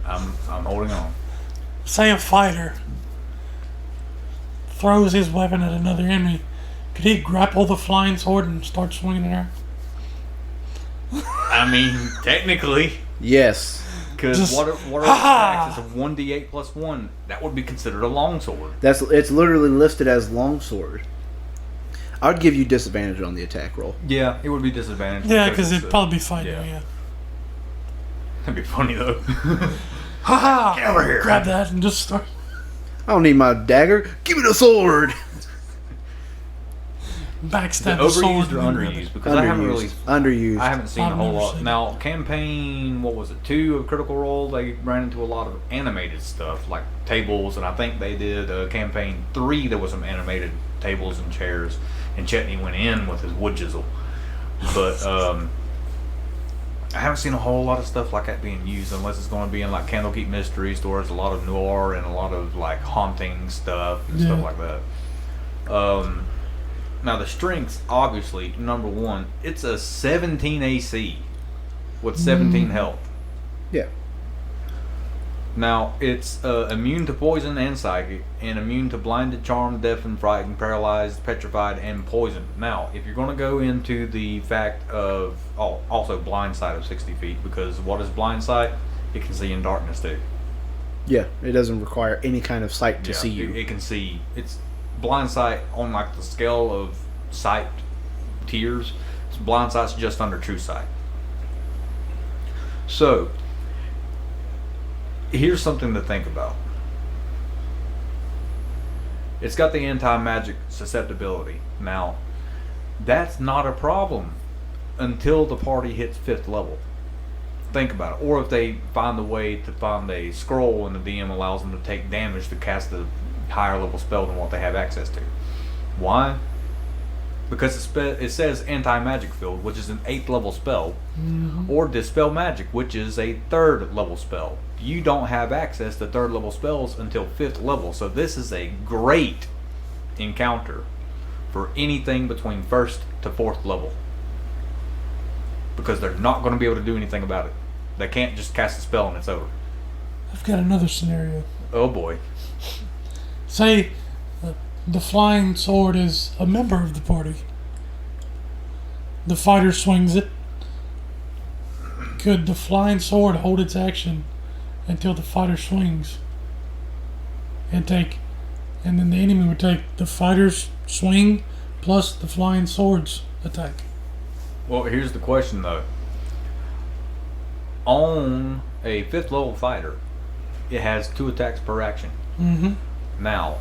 I'm holding on. Say a fighter throws his weapon at another enemy. Could he grapple the flying sword and start swinging it around? I mean, technically, Yes. because Just- what are the attacks? It's a 1d8 + 1. That would be considered a longsword. It's literally listed as longsword. I would give you disadvantage on the attack roll. Yeah, it would be disadvantaged. Yeah, because it's it'd a- probably be fighting. yeah. Yeah. That'd be funny though. Ha ha! Get over here. Grab that and just start. I don't need my dagger. Give me the sword. Backstab the Overused sword. or and then underused? Because I haven't really, Underused. I haven't seen a I've whole never lot. seen Now, campaign, what was it, 2 of Critical Role? They ran into a lot of animated stuff like tables, and I think they did campaign 3. There was some animated tables and chairs, and Chetney went in with his wood chisel. But I haven't seen a whole lot of stuff like that being used, unless it's going to be in like Candlekeep Mysteries, where there's a lot of noir and a lot of like haunting stuff and stuff Yeah. like that. Now the strengths, obviously, number 1, it's a 17 AC with 17 health. Yeah. Now it's immune to poison and psychic, and immune to blinded, charmed, deafened, frightened, paralyzed, petrified, and poisoned. Now, if you're going to go into the fact of also blind sight of 60 feet, because what is blind sight? It can see in darkness too. Yeah. It doesn't require any kind of sight to see you. It can see. It's blind sight on like the scale of sight tiers. Blind sight's just under true sight. So here's something to think about. It's got the anti-magic susceptibility. Now, that's not a problem until the party hits 5th level. Think about it. Or if they find a way to find a scroll and the DM allows them to take damage to cast a higher level spell than what they have access to. Why? Because it says anti-magic field, which is an 8th level spell, or dispel magic, which is a 3rd level spell. You don't have access to 3rd level spells until 5th level, so this is a great encounter for anything between 1st to 4th level, because they're not going to be able to do anything about it. They can't just cast a spell and it's over. I've got another scenario. Oh boy. Say the flying sword is a member of the party. The fighter swings it. Could the flying sword hold its action until the fighter swings? And then the enemy would take the fighter's swing plus the flying sword's attack. Well, here's the question though. On a 5th level fighter, it has 2 attacks per action. Mm-hmm. Now,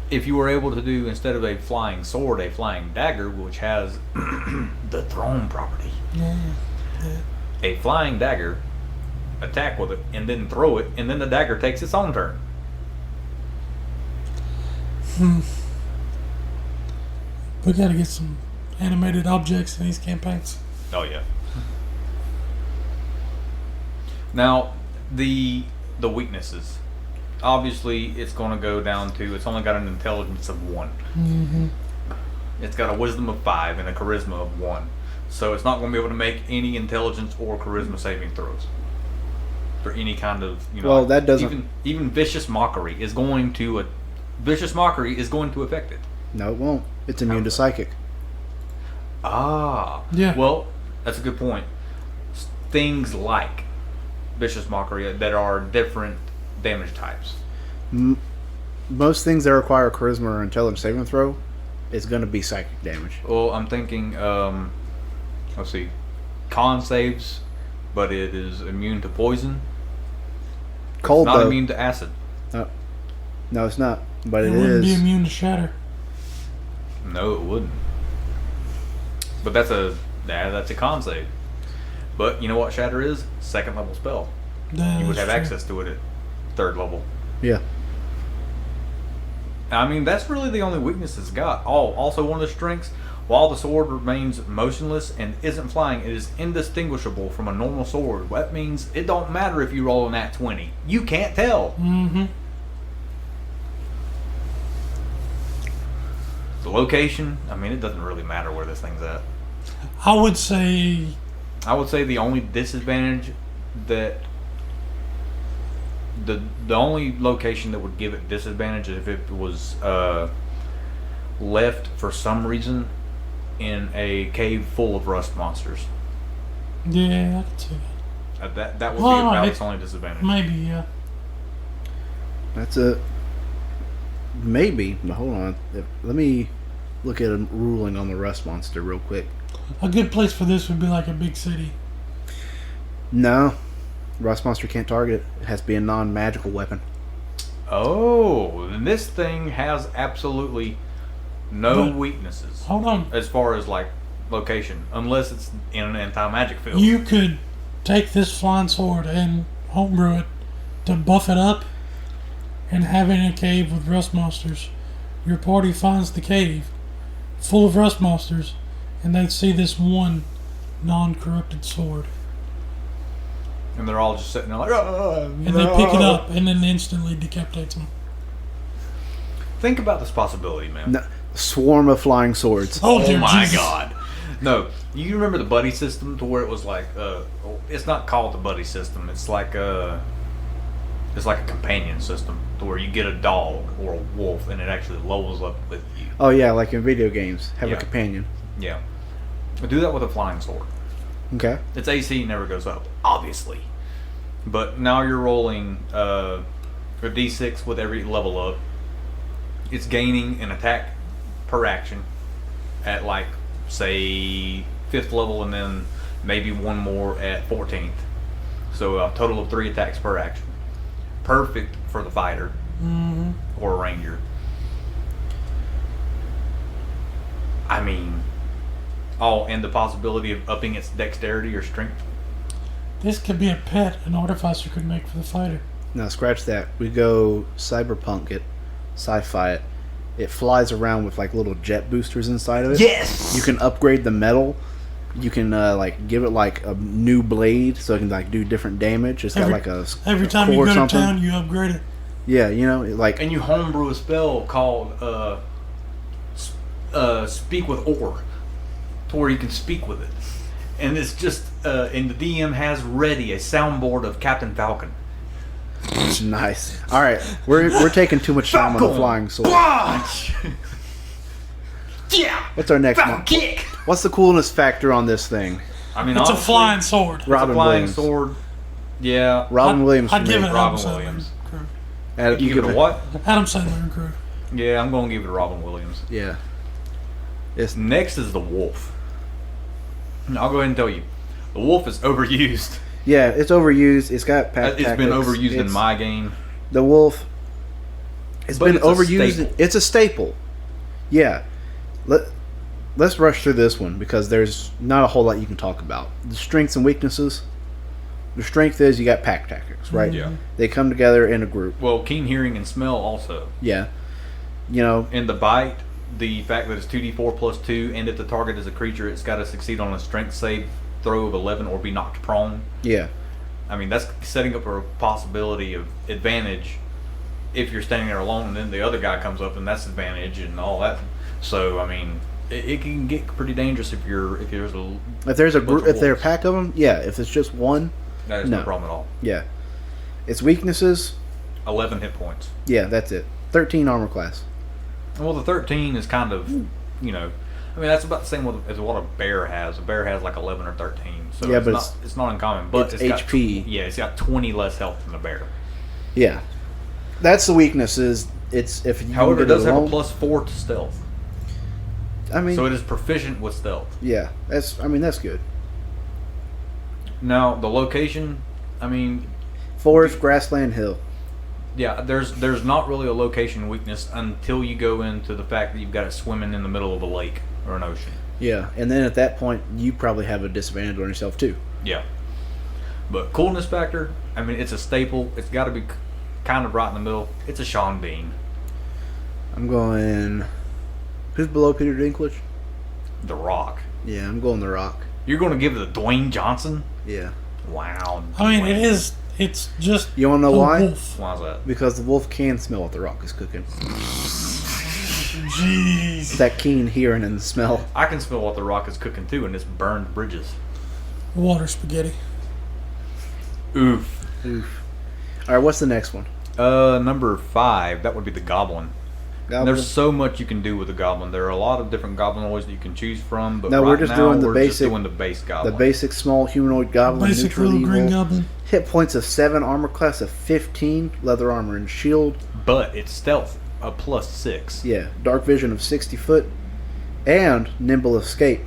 if you were able to do, instead of a flying sword, a flying dagger, which has the thrown property, Yeah. a flying dagger, attack with it, and then throw it, and then the dagger takes its own turn. We gotta get some animated objects in these campaigns. Oh yeah. Now, the weaknesses. Obviously, it's going to go down to, it's only got an intelligence of 1. Mm-hmm. It's got a wisdom of 5 and a charisma of 1. So it's not going to be able to make any intelligence or charisma saving throws. after any kind of Well, that doesn't- even vicious mockery is going to affect it. No, it won't. It's immune to psychic. Ah, Yeah. Well, that's a good point. Things like vicious mockery that are different damage types. Most things that require charisma or intelligence saving throw is going to be psychic damage. Well, I'm thinking. Let's see, con saves, but it is immune to poison. Cold Not though. immune to acid. No, it's not. But It it wouldn't be is. immune to shatter. No, it wouldn't. But that's a con save. But you know what Shatter is? Second level spell. That You would is have true. access to it at third level. Yeah. I mean, that's really the only weakness it's got. Also one of the strengths, while the sword remains motionless and isn't flying, it is indistinguishable from a normal sword. That means it don't matter if you roll an nat 20. You can't tell. Mm-hmm. The location, I mean, it doesn't really matter where this thing's at. I would say I would say the only disadvantage that the only location that would give it disadvantage is if it was left for some reason in a cave full of rust monsters. yeah, I could see that. That would Well, be about it- its only disadvantage. Maybe, yeah. That's a maybe. But hold on. Let me look at a ruling on the rust monster real quick. A good place for this would be like a big city. No, rust monster can't target it. It has to be a non-magical weapon. Oh, then this thing has absolutely no But- weaknesses Hold on. as far as like location, unless it's in an anti-magic field. You could take this flying sword and homebrew it to buff it up and have it in a cave with rust monsters. Your party finds the cave full of rust monsters and they see this one non-corrupted sword. And they're all just sitting there like, "Ah, And they pick it up and then instantly decapitates them. Think about this possibility, man. No, swarm of flying swords. Oh, Oh dear my Jesus. god. No, you remember the buddy system to where it was like, it's not called the buddy system. It's like a companion system to where you get a dog or a wolf and it actually levels up with you. Oh yeah, like in video games, have Yeah. a companion. Yeah. But do that with a flying sword. Okay. Its AC never goes up, obviously. But now you're rolling a d6 with every level up. It's gaining an attack per action at like, say, 5th level and then maybe one more at 14th. So a total of 3 attacks per action. Perfect for the fighter Mm-hmm. or a ranger. I mean, and the possibility of upping its dexterity or strength. This could be a pet an artificer could make for the fighter. Now scratch that. We go cyberpunk it, sci-fi it. It flies around with like little jet boosters inside of it. Yes! You can upgrade the metal. You can like give it like a new blade so it can like do different damage. It's got Every- like a Every a time you core go or to something. town, you upgrade it. Yeah, you know, like And you homebrew a spell called Speak with Ore, to where you can speak with it. And it's just, and the DM has ready a soundboard of Captain Falcon. it's nice. All right, we're taking too much time on the Falcon! flying sword. Punch! Yeah! What's our next Falcon one? kick! What's the coolness factor on this thing? I mean, It's a honestly, flying sword. It's a Robin flying Williams. sword. Yeah. Robin Williams. I'd for give me. it Robin Adam Sandler Williams. and crew. Adam, You give it a what? Adam Sandler and crew. Yeah, I'm going to give it to Robin Williams. Yeah. It's Next is the wolf. And I'll go ahead and tell you, the wolf is overused. yeah, it's overused. It's got pack It's been tactics. overused in It's- my game. The wolf. It's But been it's a overused. staple. It's a staple. Yeah. Let's rush through this one because there's not a whole lot you can talk about. The strengths and weaknesses. The strength is you got pack tactics, right? Yeah. They come together in a group. Well, keen hearing and smell also. Yeah. You know, And the bite, the fact that it's 2d4 plus 2, and if the target is a creature, it's got to succeed on a strength save throw of 11 or be knocked prone. yeah. I mean, that's setting up a possibility of advantage if you're standing there alone, and then the other guy comes up, and that's advantage and all that. So, I mean, it can get pretty dangerous if there's a If there's a bunch group, of if there are a wolves. pack of them, yeah. If it's just one, That is No. no problem at all. yeah. Its weaknesses, 11 hit points. yeah, that's it. 13 armor class. Well, the 13 is kind of, you know, I mean that's about the same as what a bear has. A bear has like 11 or 13, so Yeah, it's but not uncommon. But it's got HP. It's got 20 less health than the bear. Yeah, that's the weakness. Is it's if you However, it get does have a alone- +4 to stealth, I mean, so it is proficient with stealth. yeah, that's good. Now the location, I mean, Forest, grassland, hill. yeah, there's not really a location weakness until you go into the fact that you've got it swimming in the middle of a lake or an ocean. Yeah, and then at that point, you probably have a disadvantage on yourself too. Yeah. But coolness factor, I mean, it's a staple. It's got to be kind of right in the middle. It's a Sean Bean. I'm going. Who's below Peter Dinklage? The Rock. Yeah, I'm going The Rock. You're going to give it to Dwayne Johnson? Yeah. Wow. I mean, Dwayne. it's just You want to know a why? wolf. Why's that? Because the wolf can smell what The Rock is cooking. Jeez. It's that keen hearing and smell. I can smell what The Rock is cooking too, and it's burned bridges. Water spaghetti. Oof. Oof. All right, what's the next one? Number 5, that would be the Goblin. Goblin? There's so much you can do with the Goblin. There are a lot of different Goblinoids that you can choose from, but No, right we're just now, doing the we're basic- just doing the base The Goblin. basic small humanoid goblin, Basic neutral little green evil. goblin. Hit points of 7, armor class of 15, leather armor and shield. But it's stealth, a +6. Yeah, dark vision of 60 foot, and nimble escape.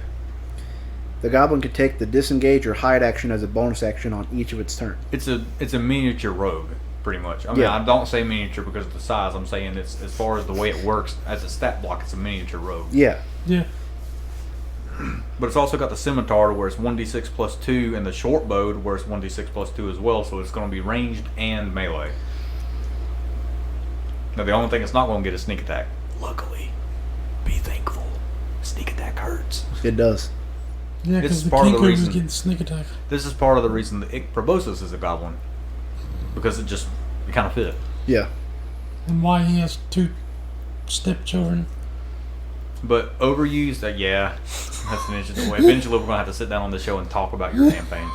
The goblin can take the disengage or hide action as a bonus action on each of its turns. It's a miniature rogue, pretty much. I mean, Yeah. I don't say miniature because of the size. I'm saying it's as far as the way it works as a stat block. It's a miniature rogue. Yeah, Yeah. But it's also got the scimitar where it's 1d6 +2, and the short bow where it's 1d6 +2 as well. So it's going to be ranged and melee. Now the only thing it's not going to get is sneak attack. Luckily, be thankful. Sneak attack hurts. it does. Yeah, It's because the part of the Kinko is reason. getting sneak attack. This is part of the reason that Proboscis is a goblin, because it kind of fit. Yeah. And why he has 2 stepchildren. But overused, yeah, that's an interesting way. Eventually, we're gonna have to sit down on the show and talk about your campaign.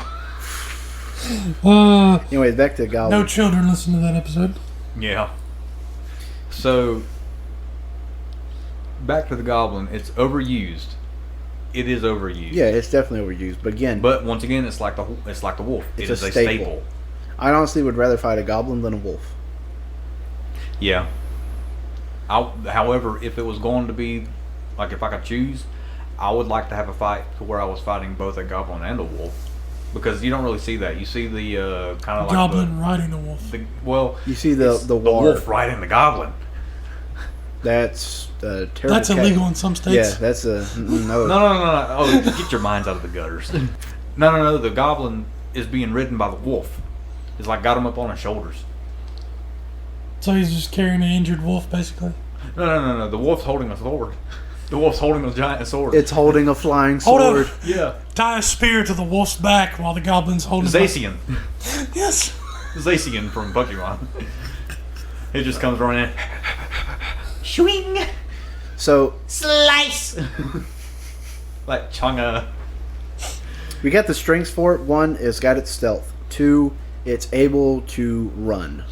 Anyways, back to the goblin. No children listen to that episode. Yeah. So, back to the goblin. It's overused. It is overused. Yeah, it's definitely overused. But again, But once again, it's like the wolf. It's It is a a staple. staple. I honestly would rather fight a goblin than a wolf. Yeah. However, if it was going to be, like, if I could choose, I would like to have a fight to where I was fighting both a goblin and a wolf, because you don't really see that. You see the kind of like Goblin riding a wolf. well, You see the it's war. wolf riding the goblin. That's terrible. That's illegal in some states. Yeah, that's a no. No. Oh, get your minds out of the gutters. No. The goblin is being ridden by the wolf. It's like got him up on his shoulders. So he's just carrying an injured wolf, basically. No. The wolf's holding a sword. The wolf's holding a giant sword. It's holding a flying Hold sword. on. yeah. Tie a spear to the wolf's back while the goblin's holding Zacian. Yes. Zacian from Pokemon. It just comes running in. Swing! So Slice! Like Chunga. we got the strengths for it. 1, it's got its stealth. 2, it's able to run.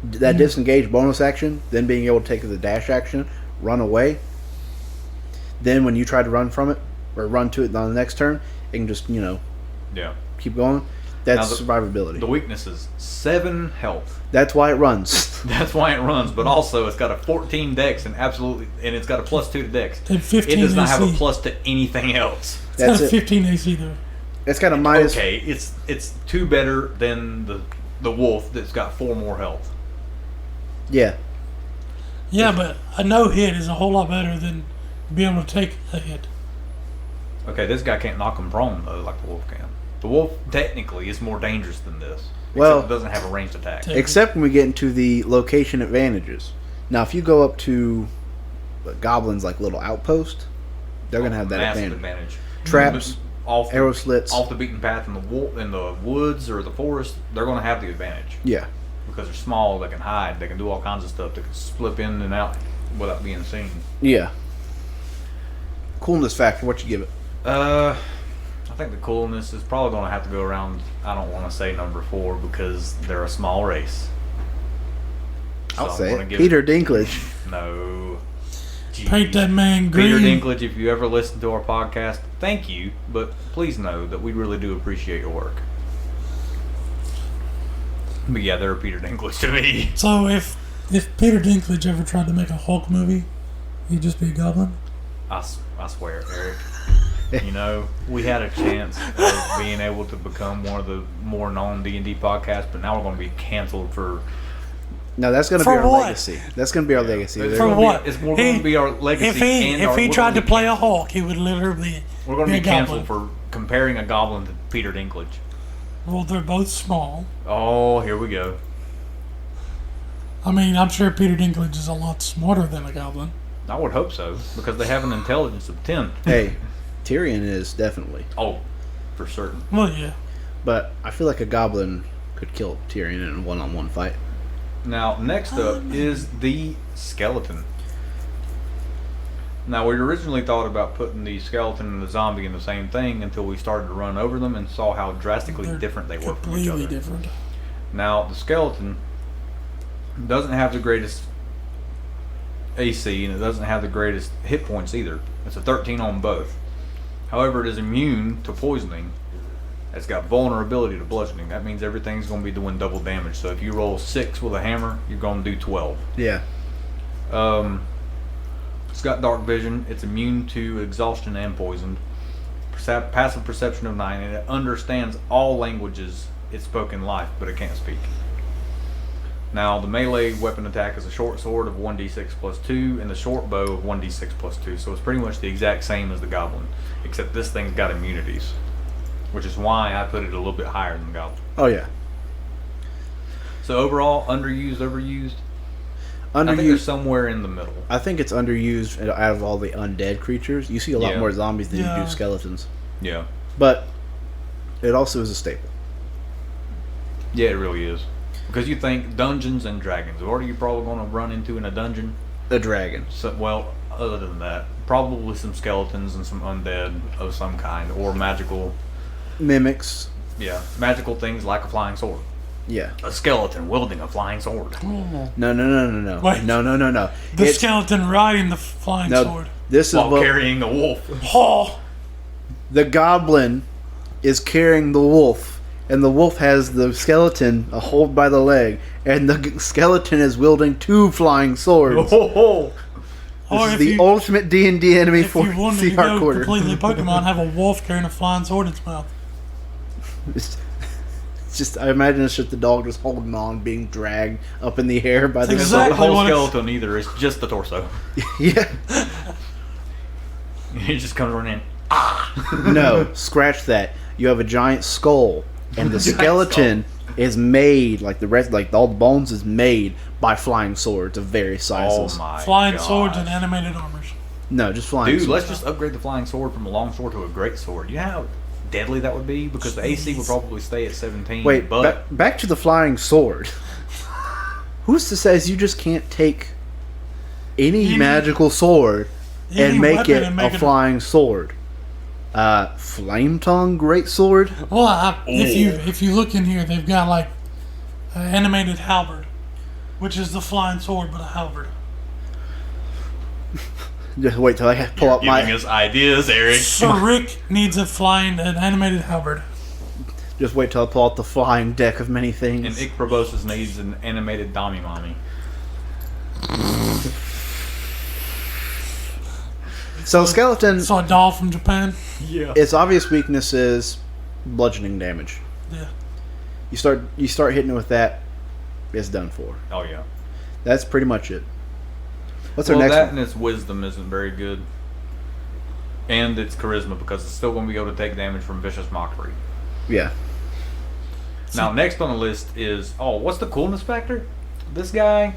That disengage bonus action, then being able to take the dash action, run away. Then when you try to run from it or run to it on the next turn, it can just Yeah. keep going. That's Now survivability. The weakness is 7 health. That's why it runs. That's why it runs, but also it's got a 14 dex and it's got a +2 to dex. And 15 It does not have a AC. plus to anything else. It's That's got a it. 15 AC though. It's got a minus. Okay, it's 2 better than the wolf that's got 4 more health. Yeah, Yeah, but a no hit is a whole lot better than being able to take a hit. Okay, this guy can't knock him prone though, like the wolf can. The wolf technically is more dangerous than this. Well- except it doesn't have a ranged attack. except when we get into the location advantages. Now, if you go up to goblins like little outpost, they're gonna have that Massive advantage. advantage. Traps, Off arrow slits. off the beaten path in the woods or the forest, they're going to have the advantage Yeah, because they're small. They can hide. They can do all kinds of stuff. They can slip in and out without being seen. yeah. Coolness factor. What you give it? I think the coolness is probably going to have to go around. I don't want to say number 4 because they're a small race. So I'll I'm say gonna it. give Peter Dinklage. No. Paint Jeez. that man Peter green. Dinklage, if you ever listen to our podcast, thank you, but please know that we really do appreciate your work. But yeah, they're Peter Dinklage to me. So if Peter Dinklage ever tried to make a Hulk movie, he'd just be a goblin? I swear, Eric. You know, we had a chance of being able to become one of the more known D&D podcasts, but now we're going to be canceled for... No, that's going to be For our what? legacy. That's going to be our legacy. It's For gonna what? It's more going to be our legacy. If he tried to play a Hulk, he would literally We're going to be a canceled goblin. for comparing a goblin to Peter Dinklage. Well, they're both small. Oh, here we go. I mean, I'm sure Peter Dinklage is a lot smarter than a goblin. I would hope so, because they have an intelligence of 10. Hey, Tyrion is definitely. Oh, for certain. Well, yeah. But I feel like a goblin could kill Tyrion in a one-on-one fight. Now, next up is the skeleton. Now, we originally thought about putting the skeleton and the zombie in the same thing until we started to run over them and saw how drastically They're different they were from each completely other. different. Now, the skeleton doesn't have the greatest AC, and it doesn't have the greatest hit points either. It's a 13 on both. However, it is immune to poisoning. It's got vulnerability to bludgeoning. That means everything's going to be doing double damage. So if you roll 6 with a hammer, you're going to do 12. Yeah. It's got dark vision. It's immune to exhaustion and poison. Passive perception of 9, and it understands all languages it's spoken life, but it can't speak. Now, the melee weapon attack is a short sword of 1d6 plus 2 and the short bow of 1d6 plus 2. So it's pretty much the exact same as the goblin, except this thing's got immunities, which is why I put it a little bit higher than the goblin. Oh, yeah. So overall, underused, overused? I think they're Underused. somewhere in the middle. I think it's underused out of all the undead creatures. You see a lot Yeah. more zombies than you Yeah. do skeletons. Yeah. But it also is a staple. Yeah, it really is. Because you think Dungeons and Dragons. What are you probably going to run into in a dungeon? A dragon. So, well, other than that, probably some skeletons and some undead of some kind, or magical, Mimics. magical things like a flying sword. Yeah. A skeleton wielding a flying sword. Oh. No. Wait. No. The It's- skeleton riding the flying no, sword. This is While what carrying a wolf. Oh! the goblin is carrying the wolf, and the wolf has the skeleton a hold by the leg, and the skeleton is wielding 2 flying swords. Oh, This Or is if the you- ultimate D&D enemy If for you wanted to CR go Quarter. completely Pokemon, have a wolf carrying a flying sword in its mouth. It's just, I imagine it's just the dog just holding on, being dragged up in the air by the It's Exactly not the whole what it's- skeleton either. It's just the torso. Yeah. He just comes running in. No, scratch that. You have a giant skull, and the Giant skeleton is made like the rest, like all the bones is made by flying swords of various sizes. Oh my Flying gosh. swords and animated armors. No, just flying. Dude, swords. let's just upgrade the flying sword from a long sword to a great sword. You know how deadly that would be? Because the AC would probably stay at 17. Wait. but Back to the flying sword. Who's to says you just can't take any magical sword Any and make weapon it and make a flying sword? Flame tongue great sword. Well, if you look in here, they've got like an animated halberd, which is the flying sword, but a halberd. Just wait till I pull up giving my. us ideas, Eric. So Rick needs an animated halberd. Just wait till I pull out the flying deck of many And things. Ick Proboscis needs an animated Dommy Mommy. So skeleton, Saw a doll from Japan. Yeah. its obvious weakness is bludgeoning damage. Yeah. You start hitting it with that, it's done for. Oh, yeah. That's pretty much it. What's our Well, next that one? and its wisdom isn't very good. And its charisma, because it's still going to be able to take damage from vicious mockery. Yeah. Now, next on the list is, what's the coolness factor? This guy,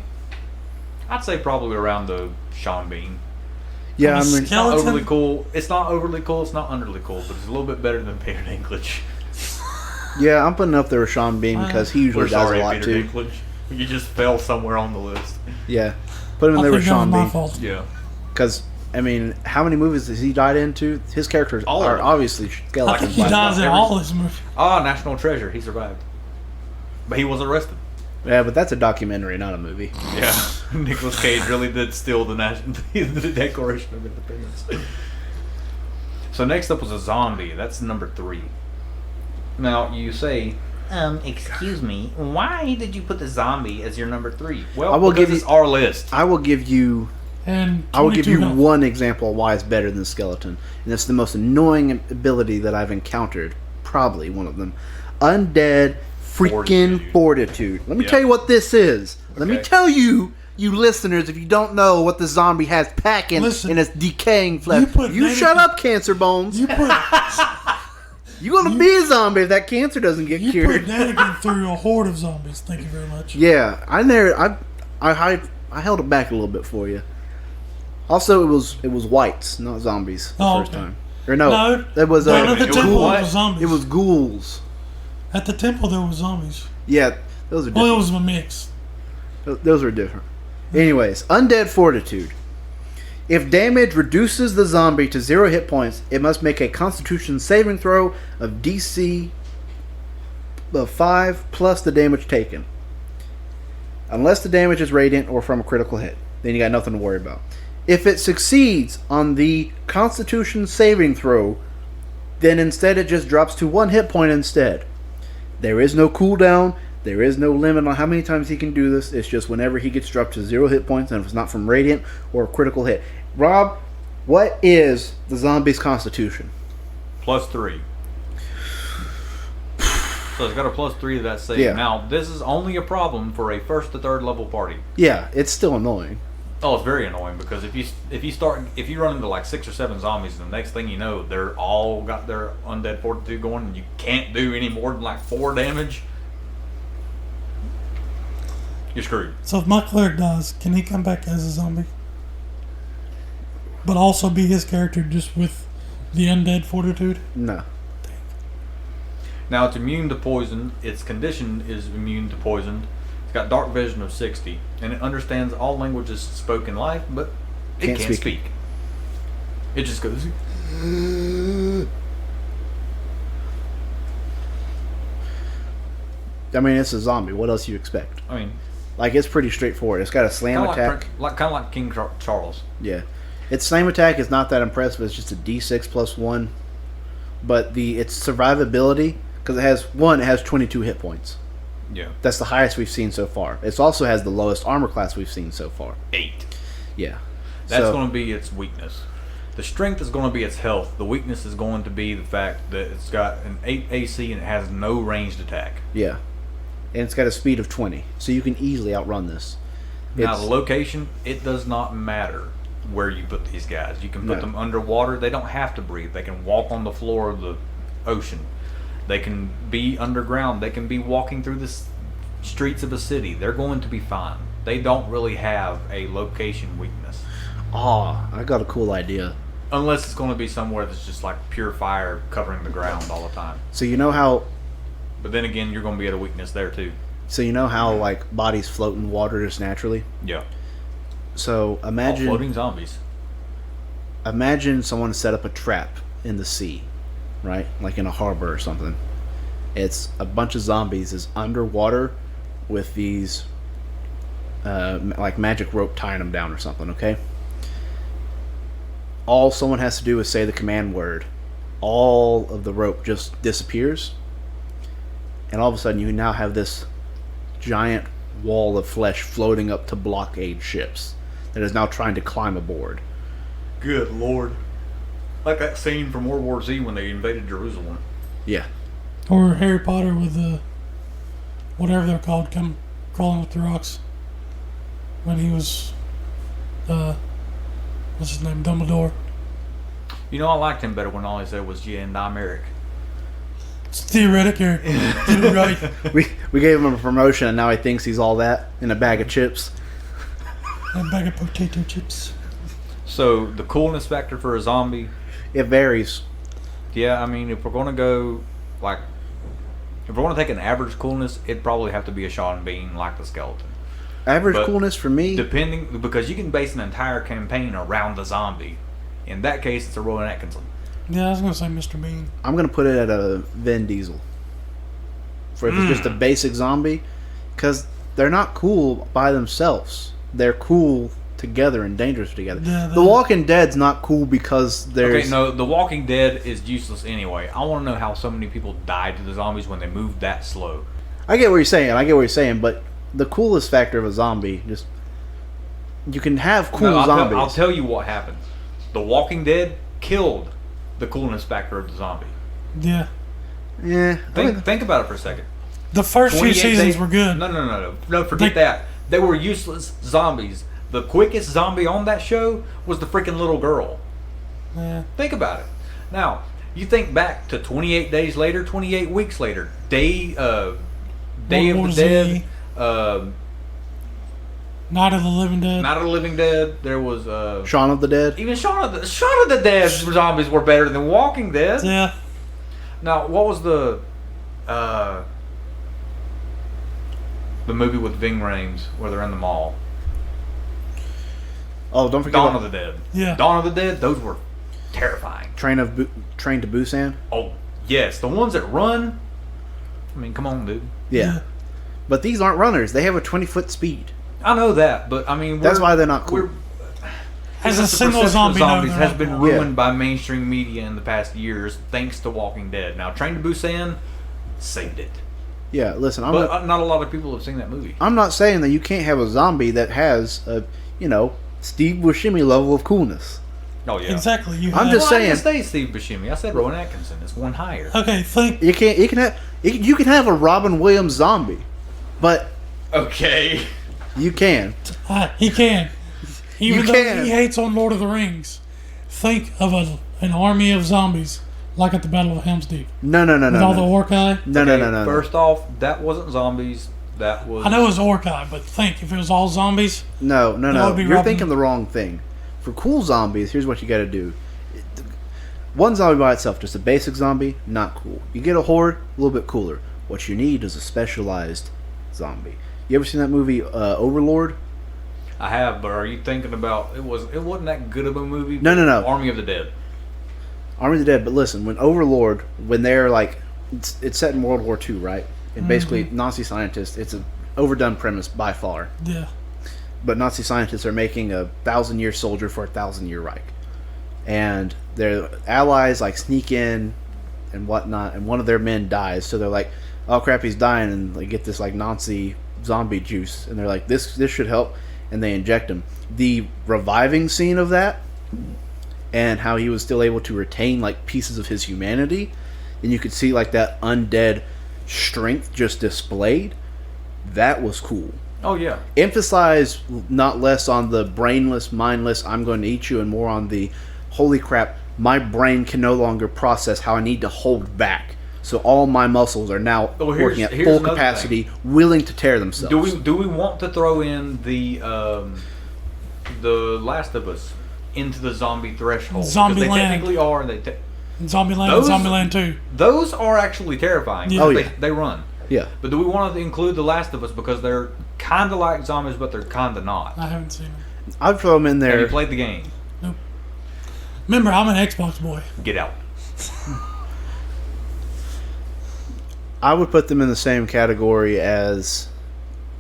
I'd say probably around the Sean Bean. Yeah, I From a mean, It's not Skeleton? overly cool. It's not overly cool. It's not underly cool, but it's a little bit better than Peter Dinklage. yeah, I'm putting up there with Sean Bean because he usually We're does sorry, a lot Peter too. Dinklage. You just fell somewhere on the list. Yeah, put him in I there with think that was Sean my Bean fault. Yeah. because I mean, how many movies has he died into? His characters All of are them. obviously I think skeletons. he by dies in now. all his movies. National Treasure. He survived, but he was arrested. Yeah, but that's a documentary, not a movie. Yeah, Nicolas Cage really did steal the the Declaration of Independence. So next up was a zombie. That's number 3. Now you say, excuse me, why did you put the zombie as your number 3? Well, I will because give it's you- our list. I will give you And I will give 22 you health. one example of why it's better than skeleton, and it's the most annoying ability that I've encountered. Probably one of them. Undead freaking fortitude. Let me Yeah. tell you what this is. Let me Okay. tell you, you listeners, if you don't know what the zombie has packing Listen, in its decaying flesh, you put you negative- shut up, cancer bones. You put You're gonna be a zombie if that cancer doesn't get you cured. put Nanigan through a horde of zombies. Thank you very much. Yeah, I held it back a little bit for you. Also, it was whites, not zombies. The Oh, first okay. time, or no, No, it was down at the it was temple what? there was zombies. it was ghouls. At the temple there was zombies. Yeah, those are Well, it different. was a mix. Those are different. Anyways, undead fortitude. If damage reduces the zombie to 0 hit points, it must make a Constitution saving throw of DC of 5 plus the damage taken, unless the damage is radiant or from a critical hit. Then you got nothing to worry about. If it succeeds on the Constitution saving throw, then instead it just drops to 1 hit point instead. There is no cooldown. There is no limit on how many times he can do this. It's just whenever he gets dropped to 0 hit points, and if it's not from radiant or a critical hit. Rob, what is the zombie's Constitution? +3. So it's got a +3 to that save. Yeah. Now this is only a problem for a 1st to 3rd level party. Yeah, it's still annoying. Oh, it's very annoying because if you run into like 6 or 7 zombies, and the next thing you know, they're all got their undead fortitude going, and you can't do any more than like 4 damage. You're screwed. So if my cleric dies, can he come back as a zombie? But also be his character just with the undead fortitude? No. Now it's immune to poison. Its condition is immune to poison. It's got dark vision of 60, and it understands all languages spoken in life, but it Can't can't speak. speak. It just goes. I mean, it's a zombie. What else you expect? I mean, Like, it's pretty straightforward. It's got a slam attack. kind of like King Charles. Yeah. Its slam attack is not that impressive. It's just a d6 plus 1. But its survivability, because it has 22 hit points. Yeah, That's the highest we've seen so far. It also has the lowest armor class we've seen so far. 8. Yeah. That's So- going to be its weakness. The strength is going to be its health. The weakness is going to be the fact that it's got an 8 AC and it has no ranged attack. Yeah. And it's got a speed of 20. So you can easily outrun this. Now, It's- the location, it does not matter where you put these guys. You can put No. them underwater. They don't have to breathe. They can walk on the floor of the ocean. They can be underground. They can be walking through the streets of a city. They're going to be fine. They don't really have a location weakness. I got a cool idea. Unless it's going to be somewhere that's just like pure fire covering the ground all the time. So you know how But then again, you're going to be at a weakness there too. like bodies float in water just naturally? Yeah. So All imagine floating zombies. someone set up a trap in the sea, right? Like in a harbor or something. It's a bunch of zombies is underwater with these like magic rope tying them down or something, okay? All someone has to do is say the command word. All of the rope just disappears. And all of a sudden you now have this giant wall of flesh floating up to blockade ships that is now trying to climb aboard. Good Lord. Like that scene from World War Z when they invaded Jerusalem. Yeah. Or Harry Potter with the whatever they're called, come crawling up the rocks. When he was what's his name? Dumbledore. You know, I liked him better when all he said was, yeah, and I'm Eric. It's theoretic, Eric. Did it right. We gave him a promotion and now he thinks he's all that in a bag of chips. A bag of potato chips. So, the coolness factor for a zombie, It varies. yeah, I mean, if we're going to go, like, if we're going to take an average coolness, it'd probably have to be a Sean Bean like the skeleton. Average But coolness for me. Depending, because you can base an entire campaign around the zombie. In that case, it's a Rowan Atkinson. Yeah, I was gonna say Mr. Bean. I'm gonna put it at a Vin Diesel. For if it's just a basic zombie, because they're not cool by themselves. They're cool together and dangerous together. Yeah, The Walking Dead's not cool because there's Okay, no, The Walking Dead is useless anyway. I want to know how so many people died to the zombies when they moved that slow. I get what you're saying, but the coolest factor of a zombie, just you can have cool No, zombies. I'll tell you what happened. The Walking Dead killed the coolness factor of the zombie. Yeah. Yeah, Think about it for a second. The first few 28 seasons days- were good. No, forget that. They were useless zombies. The quickest zombie on that show was the freaking little girl. Yeah. Think about it. Now, you think back to 28 days later, 28 weeks later, Day of World War the Z. Dead, Night of the Living Dead. Night of the Living Dead. There was Shaun of the Dead. even Shaun of the Dead zombies were better than Walking Dead. Yeah. Now, what was the movie with Ving Rhames where they're in the mall? Oh, don't forget Dawn about of the Dead. Yeah. Dawn of the Dead. Those were terrifying. Train to Busan. Oh yes, the ones that run. I mean, come on, dude. Yeah. But these aren't runners. They have a 20-foot speed. I know that, but I mean, That's why they're not cool. As a the single perception of zombie, no, zombies they're has not been cool. ruined by mainstream media in the past years, thanks to Walking Dead. Now, Train to Busan saved it, Yeah, listen, but not a lot of people have seen that movie. I'm not saying that you can't have a zombie that has a, Steve Buscemi level of coolness. Oh yeah, Exactly. You I'm have- just I saying. didn't say Steve Buscemi. I said Rowan Atkinson. It's one higher. Okay, think. You can have a Robin Williams zombie, but Okay. you can. He can. Even though can. he hates on Lord of the Rings, think of an army of zombies like at the Battle of Helm's Deep. No, With all the Orcai. no. First off, that wasn't zombies. That was. I know it was Orcai, but think if it was all zombies. No. would be You're Robin. thinking the wrong thing. For cool zombies, here's what you got to do. One zombie by itself, just a basic zombie, not cool. You get a horde, a little bit cooler. What you need is a specialized zombie. You ever seen that movie Overlord? I have, but are you thinking about it wasn't that good of a movie? No. Army of the Dead. Army of the Dead, but listen, when they're like, it's set in World War II, right? And basically, Nazi scientists, it's an overdone premise by far. Yeah. But Nazi scientists are making a 1,000-year soldier for a 1,000-year Reich. And their allies, like, sneak in and whatnot, and one of their men dies, so they're like, oh crap, he's dying, and they get this, like, Nazi zombie juice, and they're like, this should help, and they inject him. The reviving scene of that, and how he was still able to retain like pieces of his humanity, and you could see like that undead strength just displayed. That was cool. Oh yeah. Emphasize not less on the brainless, mindless, I'm going to eat you, and more on the holy crap, my brain can no longer process how I need to hold back. So all my muscles are now working at here's full another capacity, willing to tear themselves. Do we want to throw in the Last of Us into the zombie threshold? Zombie Because they Land. technically are, and Zombieland Those- and Zombieland 2. those are actually terrifying. Yeah. Oh, yeah. They run. Yeah. But do we want to include the Last of Us because they're kind of like zombies, but they're kind of not? I haven't seen it. I'd throw them in Have you there. played the game? Remember, I'm an Xbox boy. Get out. I would put them in the same category as,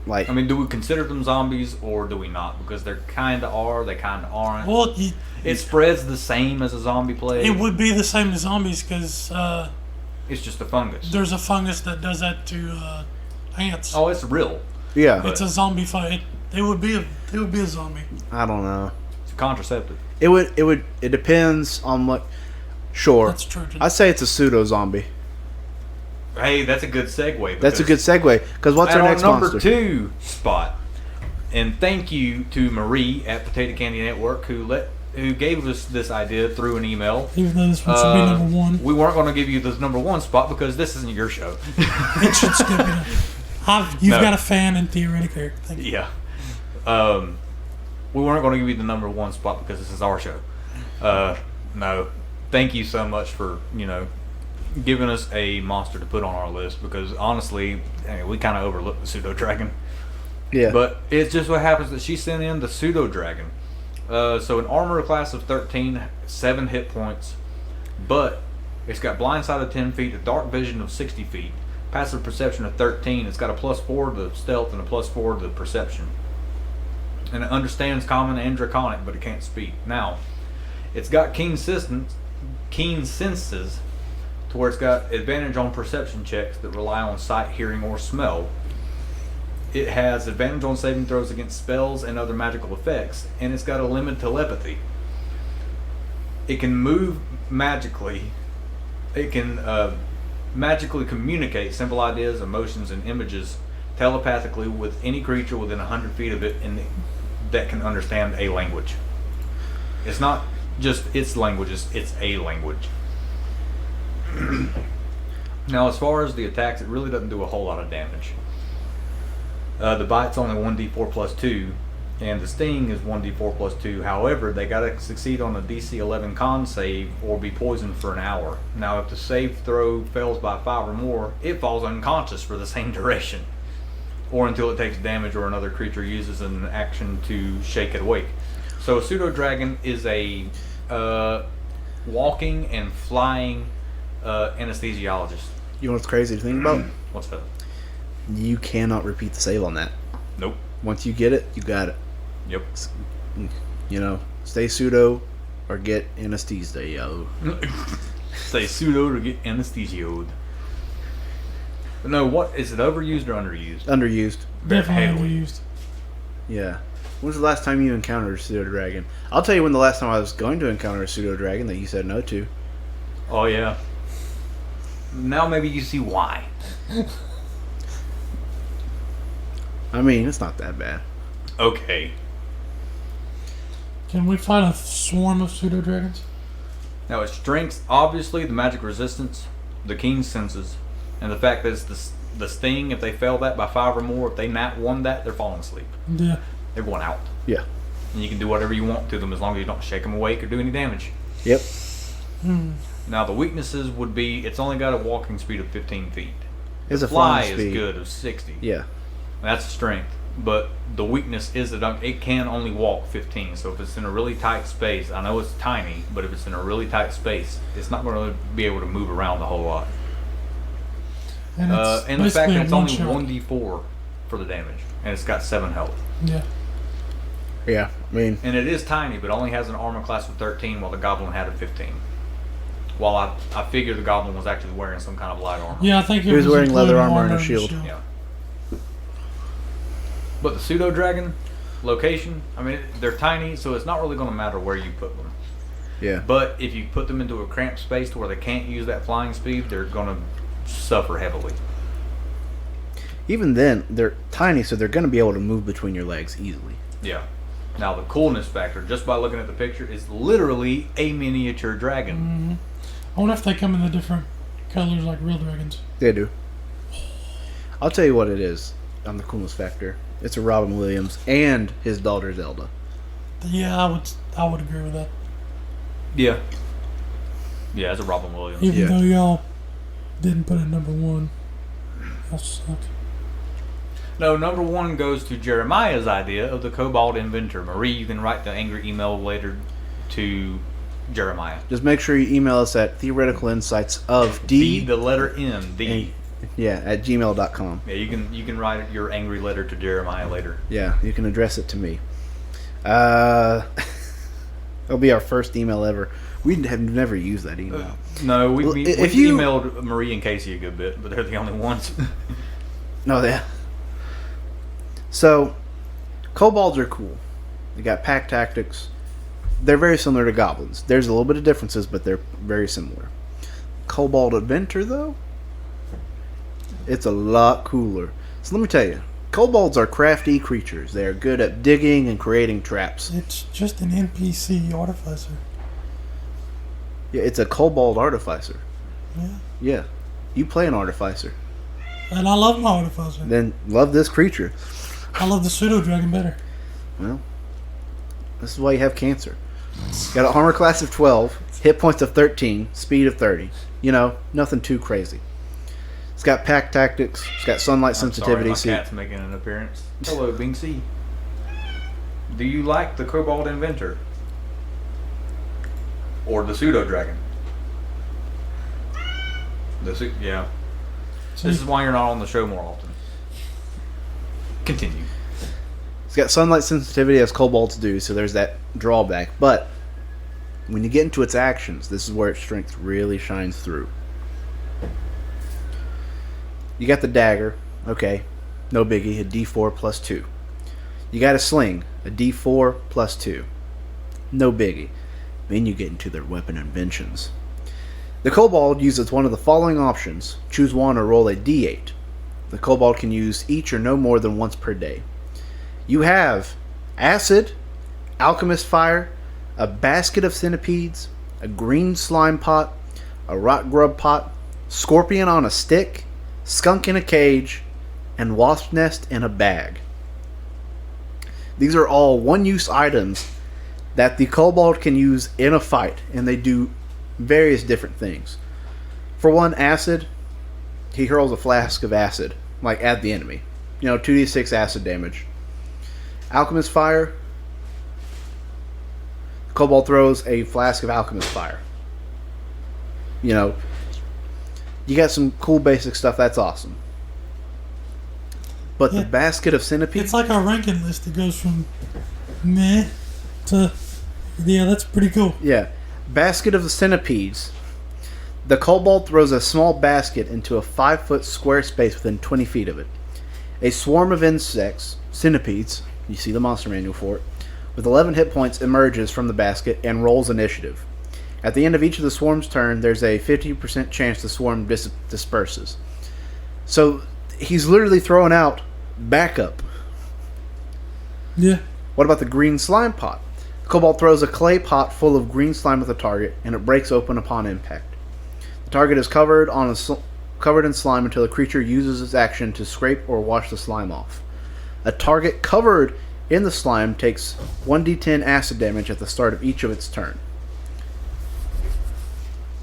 like, I mean, do we consider them zombies or do we not? Because they're kind of are, they kind of aren't. Well, It spreads the same as a zombie plague. it would be the same as zombies because It's just a fungus. there's a fungus that does that to ants. Oh, it's real. yeah. It's a zombie fight. It would be a zombie. I don't know. It's a contraceptive. It depends on what. Sure. That's true. I'd say it's a pseudo zombie. Hey, that's a good segue. That's a good segue. Because what's at our our next number monster? 2 spot, and thank you to Marie at Potato Candy Network who gave us this idea through an email. Even though this one should be number one, We weren't going to give you this number 1 spot because this isn't your show. it should skip it. You've No. got a fan in theoretic here. Thank you. Yeah. We weren't going to give you the number 1 spot because this is our show. No. Thank you so much for, giving us a monster to put on our list because honestly, we kind of overlooked the pseudo dragon. Yeah. But it's just what happens that she sent in the pseudo dragon. So an armor class of 13, 7 hit points, but it's got blind sight of 10 feet, a dark vision of 60 feet, passive perception of 13. It's got a +4 to stealth and a +4 to perception. And it understands common and draconic, but it can't speak. Now, it's got keen senses to where it's got advantage on perception checks that rely on sight, hearing, or smell. It has advantage on saving throws against spells and other magical effects, and it's got a limited telepathy. It can move magically. It can magically communicate simple ideas, emotions, and images telepathically with any creature within 100 feet of it that can understand a language. It's not just its languages, it's a language. Now, as far as the attacks, it really doesn't do a whole lot of damage. The bite's only 1d4 plus 2, and the sting is 1d4 plus 2. However, they gotta succeed on a DC 11 con save or be poisoned for an hour. Now, if the save throw fails by 5 or more, it falls unconscious for the same duration, or until it takes damage or another creature uses an action to shake it awake. So a pseudo dragon is a walking and flying anesthesiologist. You know what's crazy to think about? What's that? You cannot repeat the save on that. Nope. Once you get it, you got it. Yep. You know, stay pseudo or get anesthesia, yo. Say pseudo to get anesthesioed. No, what is it? Overused or underused? Underused. Definitely Heavily. underused. Yeah. When's the last time you encountered a pseudo dragon? I'll tell you when the last time I was going to encounter a pseudo dragon that you said no to. Oh yeah. Now maybe you see why. I mean, it's not that bad. Okay. Can we find a swarm of pseudo dragons? Now its strengths, obviously the magic resistance, the keen senses, and the fact that it's the sting. If they fail that by 5 or more, if they nat 1 that, they're falling asleep. Yeah. They're going out. Yeah. And you can do whatever you want to them as long as you don't shake them awake or do any damage. Yep. Now the weaknesses would be it's only got a walking speed of 15 feet. It's a Fly flying is speed. good of 60. Yeah. That's strength. But the weakness is that it can only walk 15. So if it's in a really tight space, I know it's tiny, but if it's in a really tight space, it's not going to be able to move around a whole lot. And it's And the fact basically that a it's only one-shot. 1d4 for the damage, and it's got 7 health. Yeah. Yeah. I mean, And it is tiny, but only has an armor class of 13, while the goblin had a 15. While I figure the goblin was actually wearing some kind of light armor. Yeah, I think it He was wearing leather including armor and a and shield. Yeah. But the pseudo dragon location, I mean, they're tiny, so it's not really going to matter where you put them. yeah. But if you put them into a cramped space to where they can't use that flying speed, they're going to suffer heavily. Even then, they're tiny, so they're going to be able to move between your legs easily. Yeah. Now the coolness factor, just by looking at the picture, is literally a miniature dragon. I wonder if they come in the different colors like real dragons. They do. I'll tell you what it is on the coolness factor. It's a Robin Williams and his daughter Zelda. Yeah, I would agree with that. Yeah. Yeah, it's a Robin Williams. Even Yeah. though y'all didn't put it number 1. That sucks. No, number 1 goes to Jeremiah's idea of the Cobalt Inventor. Marie, you can write the angry email later to Jeremiah. Just make sure you email us at theoreticalinsightsof The letter N, D. at gmail.com. Yeah, you can write your angry letter to Jeremiah later. Yeah, you can address it to me. It'll be our first email ever. We have never used that email. No, Well, we if you- emailed Marie and Casey a good bit, but they're the only ones. No, yeah. So, kobolds are cool. They got pack tactics. They're very similar to goblins. There's a little bit of differences, but they're very similar. Kobold Adventure, though, it's a lot cooler. So let me tell you, kobolds are crafty creatures. They are good at digging and creating traps. It's just an NPC artificer. Yeah, it's a kobold artificer. Yeah. Yeah, you play an artificer. And I love my artificer. Then love this creature. I love the pseudo dragon better. Well, this is why you have cancer. Got an armor class of 12, hit points of 13, speed of 30. You know, nothing too crazy. It's got pack tactics. It's got sunlight sensitivity. I'm sorry, my cat's making an appearance. Hello, Binksy. Do you like the Cobalt Inventor? Or the Pseudo Dragon? Yeah. This is why you're not on the show more often. Continue. It's got sunlight sensitivity as kobolds do, so there's that drawback. But when you get into its actions, this is where its strength really shines through. You got the dagger, okay, no biggie, a D4 plus 2. You got a sling, a D4 plus 2, no biggie. Then you get into their weapon inventions. The kobold uses one of the following options. Choose one or roll a D8. The kobold can use each or no more than once per day. You have acid, alchemist fire, a basket of centipedes, a green slime pot, a rot grub pot, scorpion on a stick, skunk in a cage, and wasp nest in a bag. These are all one-use items that the kobold can use in a fight, and they do various different things. For one, acid, he hurls a flask of acid, like at the enemy. 2d6 acid damage. Alchemist fire, the kobold throws a flask of alchemist fire. You got some cool basic stuff, that's awesome. But the basket of centipedes... It's like our ranking list. It goes from meh to... Yeah, that's pretty cool. Yeah. Basket of the centipedes. The kobold throws a small basket into a 5-foot square space within 20 feet of it. A swarm of insects, centipedes, you see the monster manual for it, with 11 hit points emerges from the basket and rolls initiative. At the end of each of the swarm's turn, there's a 50% chance the swarm disperses. So, he's literally throwing out backup. Yeah. What about the green slime pot? The kobold throws a clay pot full of green slime at the target, and it breaks open upon impact. The target is covered in slime until the creature uses its action to scrape or wash the slime off. A target covered in the slime takes 1d10 acid damage at the start of each of its turn.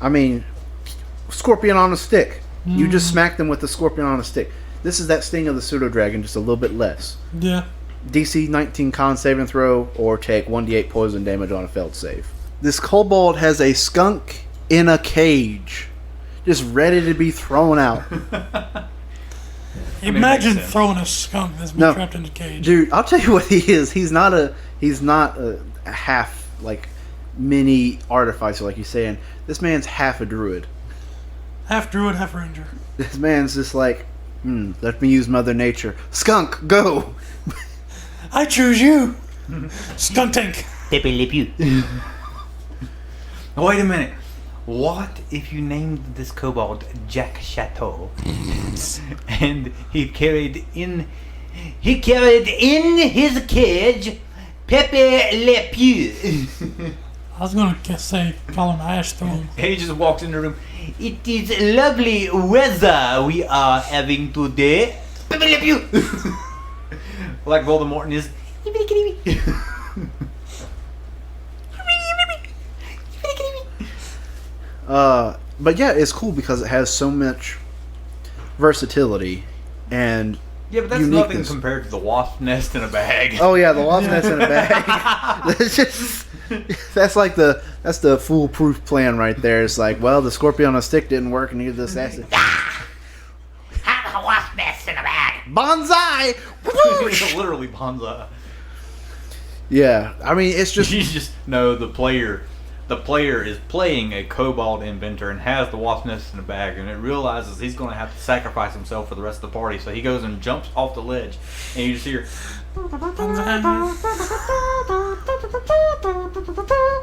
I mean, scorpion on a stick. You just smack them with the scorpion on a stick. This is that sting of the pseudo dragon, just a little bit less. Yeah. DC 19 con save and throw, or take 1d8 poison damage on a failed save. This kobold has a skunk in a cage, just ready to be thrown out. Imagine throwing a skunk that's been trapped in a cage. Dude, I'll tell you what he is. He's not a half, mini artificer like you're saying. This man's half a druid. Half druid, half ranger. This man's just like, let me use Mother Nature. Skunk, go! I choose you! Skunk tank. Tippy lip you. Wait a minute. What if you named this kobold Jack Chateau, and he carried in his cage Pepe Le Pew. I was gonna say, call him Ash Throne. he just walks in the room? It is lovely weather we are having today. Pepe Le Pew. Like Voldemort and his. But yeah, it's cool because it has so much versatility and Yeah, but that's uniqueness. nothing compared to the wasp nest in a bag. Oh yeah, the wasp nest in a bag. That's the foolproof plan right there. It's like, well, the scorpion on a stick didn't work, and neither this acid. Have a wasp nest in a bag. Bonsai. It's literally bonsai. Yeah, I mean, it's just You just know the player is playing a kobold inventor and has the wasp nest in a bag, and it realizes he's going to have to sacrifice himself for the rest of the party, so he goes and jumps off the ledge, and you just hear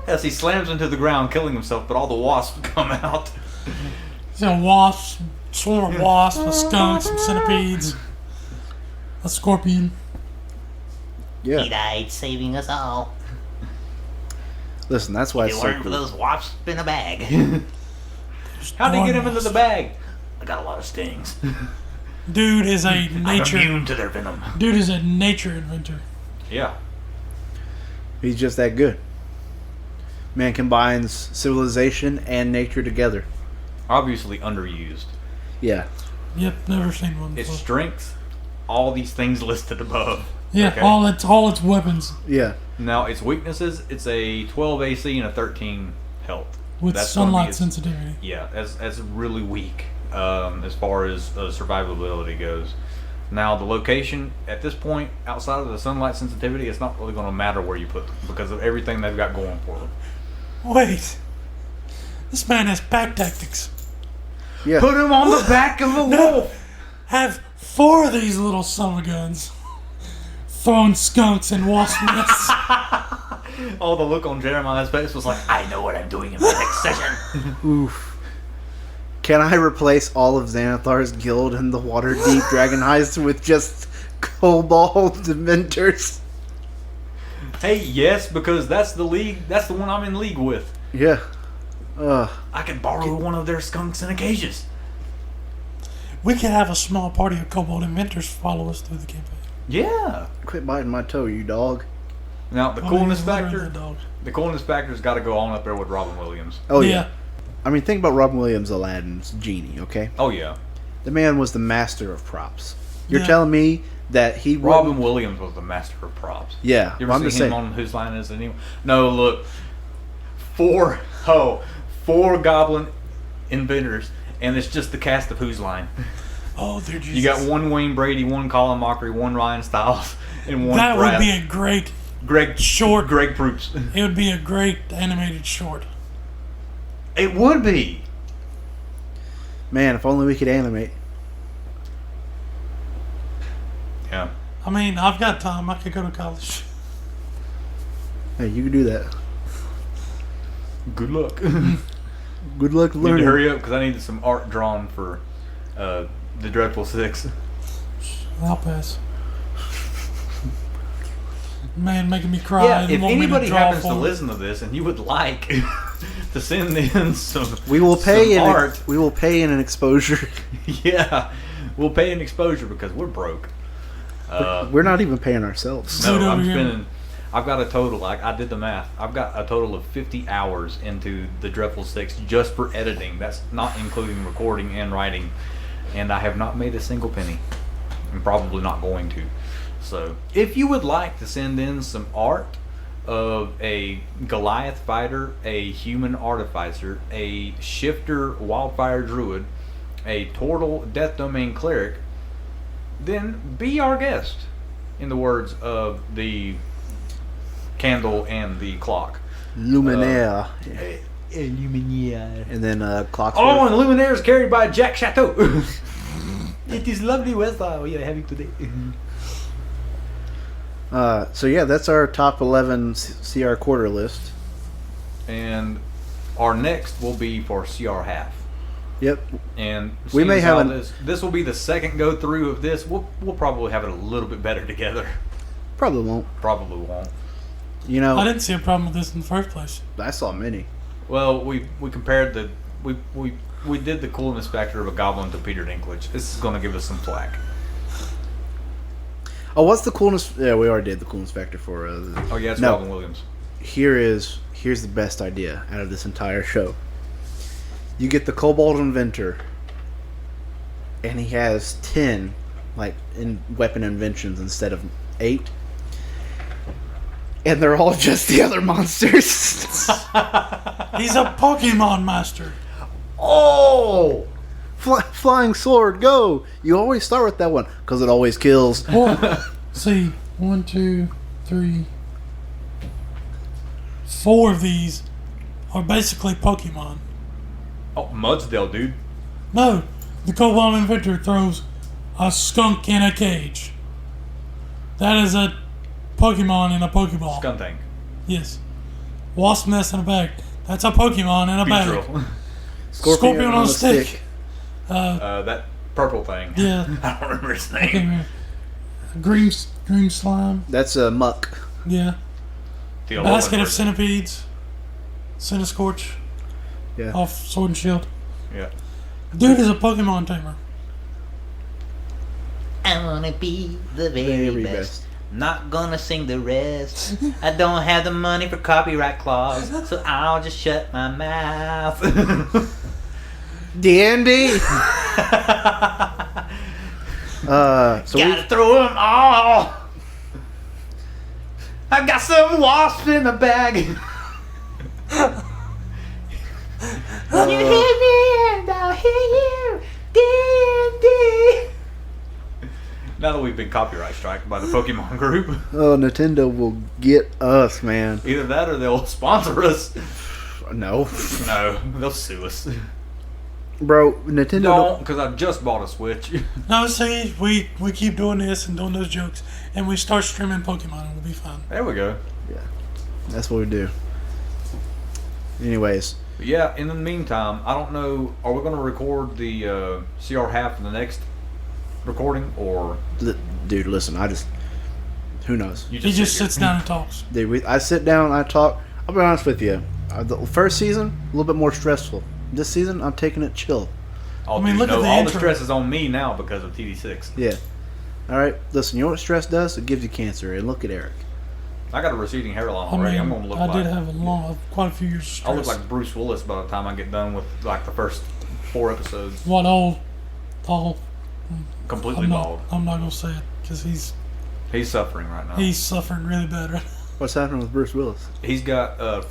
as he slams into the ground, killing himself, but all the wasps come out. He's a wasp, swarm of wasps, a skunk, some centipedes, a scorpion. He yeah. died saving us all. Listen, that's why If it's it so weren't for cool. those wasps in a bag. How'd he get him into the bag? I got a lot of stings. Dude is a I'm nature. immune to their venom. Dude is a nature inventor. Yeah. He's just that good. Man combines civilization and nature together. Obviously underused. Yeah. Yep, never seen one Its before. strength, all these things listed above. Yeah, Okay. all its weapons Yeah. Now its weaknesses, it's a 12 AC and a 13 health. with That's gonna be sunlight its- sensitivity. Yeah, that's really weak as far as survivability goes. Now the location at this point, outside of the sunlight sensitivity, it's not really going to matter where you put them because of everything they've got going for them. Wait, this man has pack tactics. Yeah. Put him on the back of a wolf. Have 4 of these little summer guns, throwing skunks and wasp nests. Oh, the look on Jeremiah's face was like, I know what I'm doing in my next session. Oof. Can I replace all of Xanathar's guild in the Waterdeep Dragon Heist with just Kobold Inventors? Hey, yes, because that's the league. That's the one I'm in league with. Yeah. I could borrow one of their skunks and cages. We could have a small party of kobold inventors follow us through the campaign. Yeah. Quit biting my toe, you dog. Now the I mean, coolness he's literally factor. the dog. The coolness factor's got to go on up there with Robin Williams. Oh, yeah. I mean, think about Robin Williams, Aladdin's genie, okay? Oh yeah. The man was the master of props. You're Yeah. telling me that he Robin wouldn't- Williams was the master of props. Yeah, You well, ever I'm see just him saying. on Whose Line Is It Anyway? No, look. 4 goblin inventors, and it's just the cast of Whose Line. Oh, they're just. You got one Wayne Brady, one Colin Mockery, one Ryan Stiles, and one That Brad. would be a great. Greg short. Greg Proops. It would be a great animated short. It would be. Man, if only we could animate. Yeah. I mean, I've got time. I could go to college. Hey, you can do that. Good luck. Good luck Need to learning. hurry up because I needed some art drawn for the Dreadful Six. I'll pass. Man, making me cry. Yeah, and if want me anybody draw happens for to him. listen to this and you would like to send in some, We will pay some in art. we will pay in an exposure. Yeah, we'll pay an exposure because we're broke. We're not even paying ourselves. Dude, No, over I'm here. spending. I've got a total. I did the math. I've got a total of 50 hours into the Dreadful Six just for editing. That's not including recording and writing, and I have not made a single penny. I'm probably not going to. So, if you would like to send in some art of a Goliath fighter, a human artificer, a shifter wildfire druid, a turtle death domain cleric, then be our guest. In the words of the candle and the clock. Luminaire. Illuminaire. And then Clockwork. Oh, and Luminaire is carried by Jack Chateau. It is lovely weather we are having today. So yeah, that's our top 11 CR quarter list. And our next will be for CR half. Yep. And We may seeing as have how an- this will be the second go through of this. We'll probably have it a little bit better together. Probably won't. Probably won't. You know, I didn't see a problem with this in the first place. I saw many. Well, we compared the we did the coolness factor of a goblin to Peter Dinklage. This is going to give us some flack. Oh, what's the coolness? Yeah, we already did the coolness factor for. Oh yeah, it's No. Robin Williams. Here's the best idea out of this entire show. You get the Kobold Inventor, and he has 10, like, in weapon inventions instead of 8. And they're all just the other monsters. He's a Pokemon master. Oh, Flying sword, go! You always start with that one because it always kills. Well, see, 1, 2, 3, 4 of these are basically Pokemon. oh, Mudsdale, dude. No, the Kobold Inventor throws a skunk in a cage. That is a Pokemon in a Pokeball. Skuntank. Yes. Wasp nest in a bag. That's a Pokemon in a bag. Beedrill. Scorpion on a stick. That purple thing. Yeah. I don't remember his Okay, name. man. Green slime. That's a muck. Yeah. The Basket 11 of version. centipedes. Cinescorch. Yeah. Off Sword and Shield. Yeah. Dude is a Pokemon tamer. I wanna be the very, Very best. best. Not gonna sing the rest. I don't have the money for copyright clause, so I'll just shut my mouth. D&D. So Gotta throw them all. I got some wasps in the bag. You hear me and I'll hear you. D&D. Now that we've been copyright striked by the Pokemon group, Nintendo will get us, man. either that or they'll sponsor us. No, No, they'll sue us. bro. Nintendo Don't, because I just bought a Switch. No, see, we keep doing this and doing those jokes, and we start streaming Pokemon, and we'll be fine. There we go. That's what we do. Anyways, But yeah, in the meantime, I don't know, are we going to record the CR half in the next recording, or dude, listen. Who knows? you He just sit here? sits down and talks. Dude, I sit down, I talk. I'll be honest with you. The first season, a little bit more stressful. This season, I'm taking it chill. Oh, I mean, dude, look at no, the all intro. the stress is on me now because of TD6. Yeah. All right. Listen, you know what stress does? It gives you cancer. And look at Eric. I got a receding hairline I already. mean, I'm going to look I like did have quite a few years of stress. I'll look like Bruce Willis by the time I get done with like the first 4 episodes. What old, tall? Completely I'm bald. not gonna say it because he's He's suffering right now. suffering really bad right now. What's happening with Bruce Willis? He's got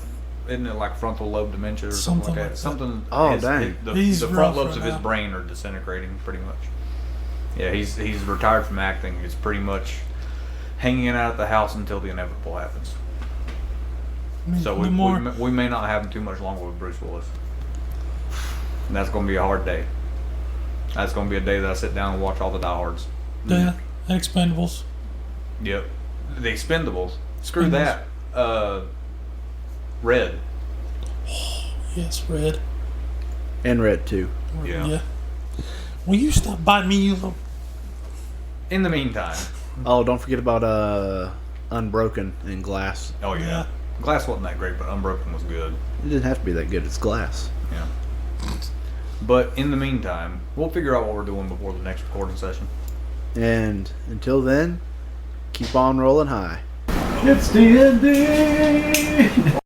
isn't it like frontal lobe dementia or something, Something like like that? that. Something. Oh, dang. He's the rough front lobes right of his now. brain are disintegrating pretty much. Yeah, he's retired from acting. He's pretty much hanging out at the house until the inevitable happens. I mean, So the more, we may not have him too much longer with Bruce Willis. And that's going to be a hard day. That's going to be a day that I sit down and watch all the diehards. yeah, and Expendables. Yep. The Expendables. Screw Expendables. that. Red. Yes, Red. And Red too. Yeah. Will you stop biting me, you little? In the meantime. Oh, don't forget about Unbroken and Glass. Oh, yeah. Yeah. Glass wasn't that great, but Unbroken was good. It didn't have to be that good. It's Glass. Yeah. But in the meantime, we'll figure out what we're doing before the next recording session. And until then, keep on rolling high. It's D&D!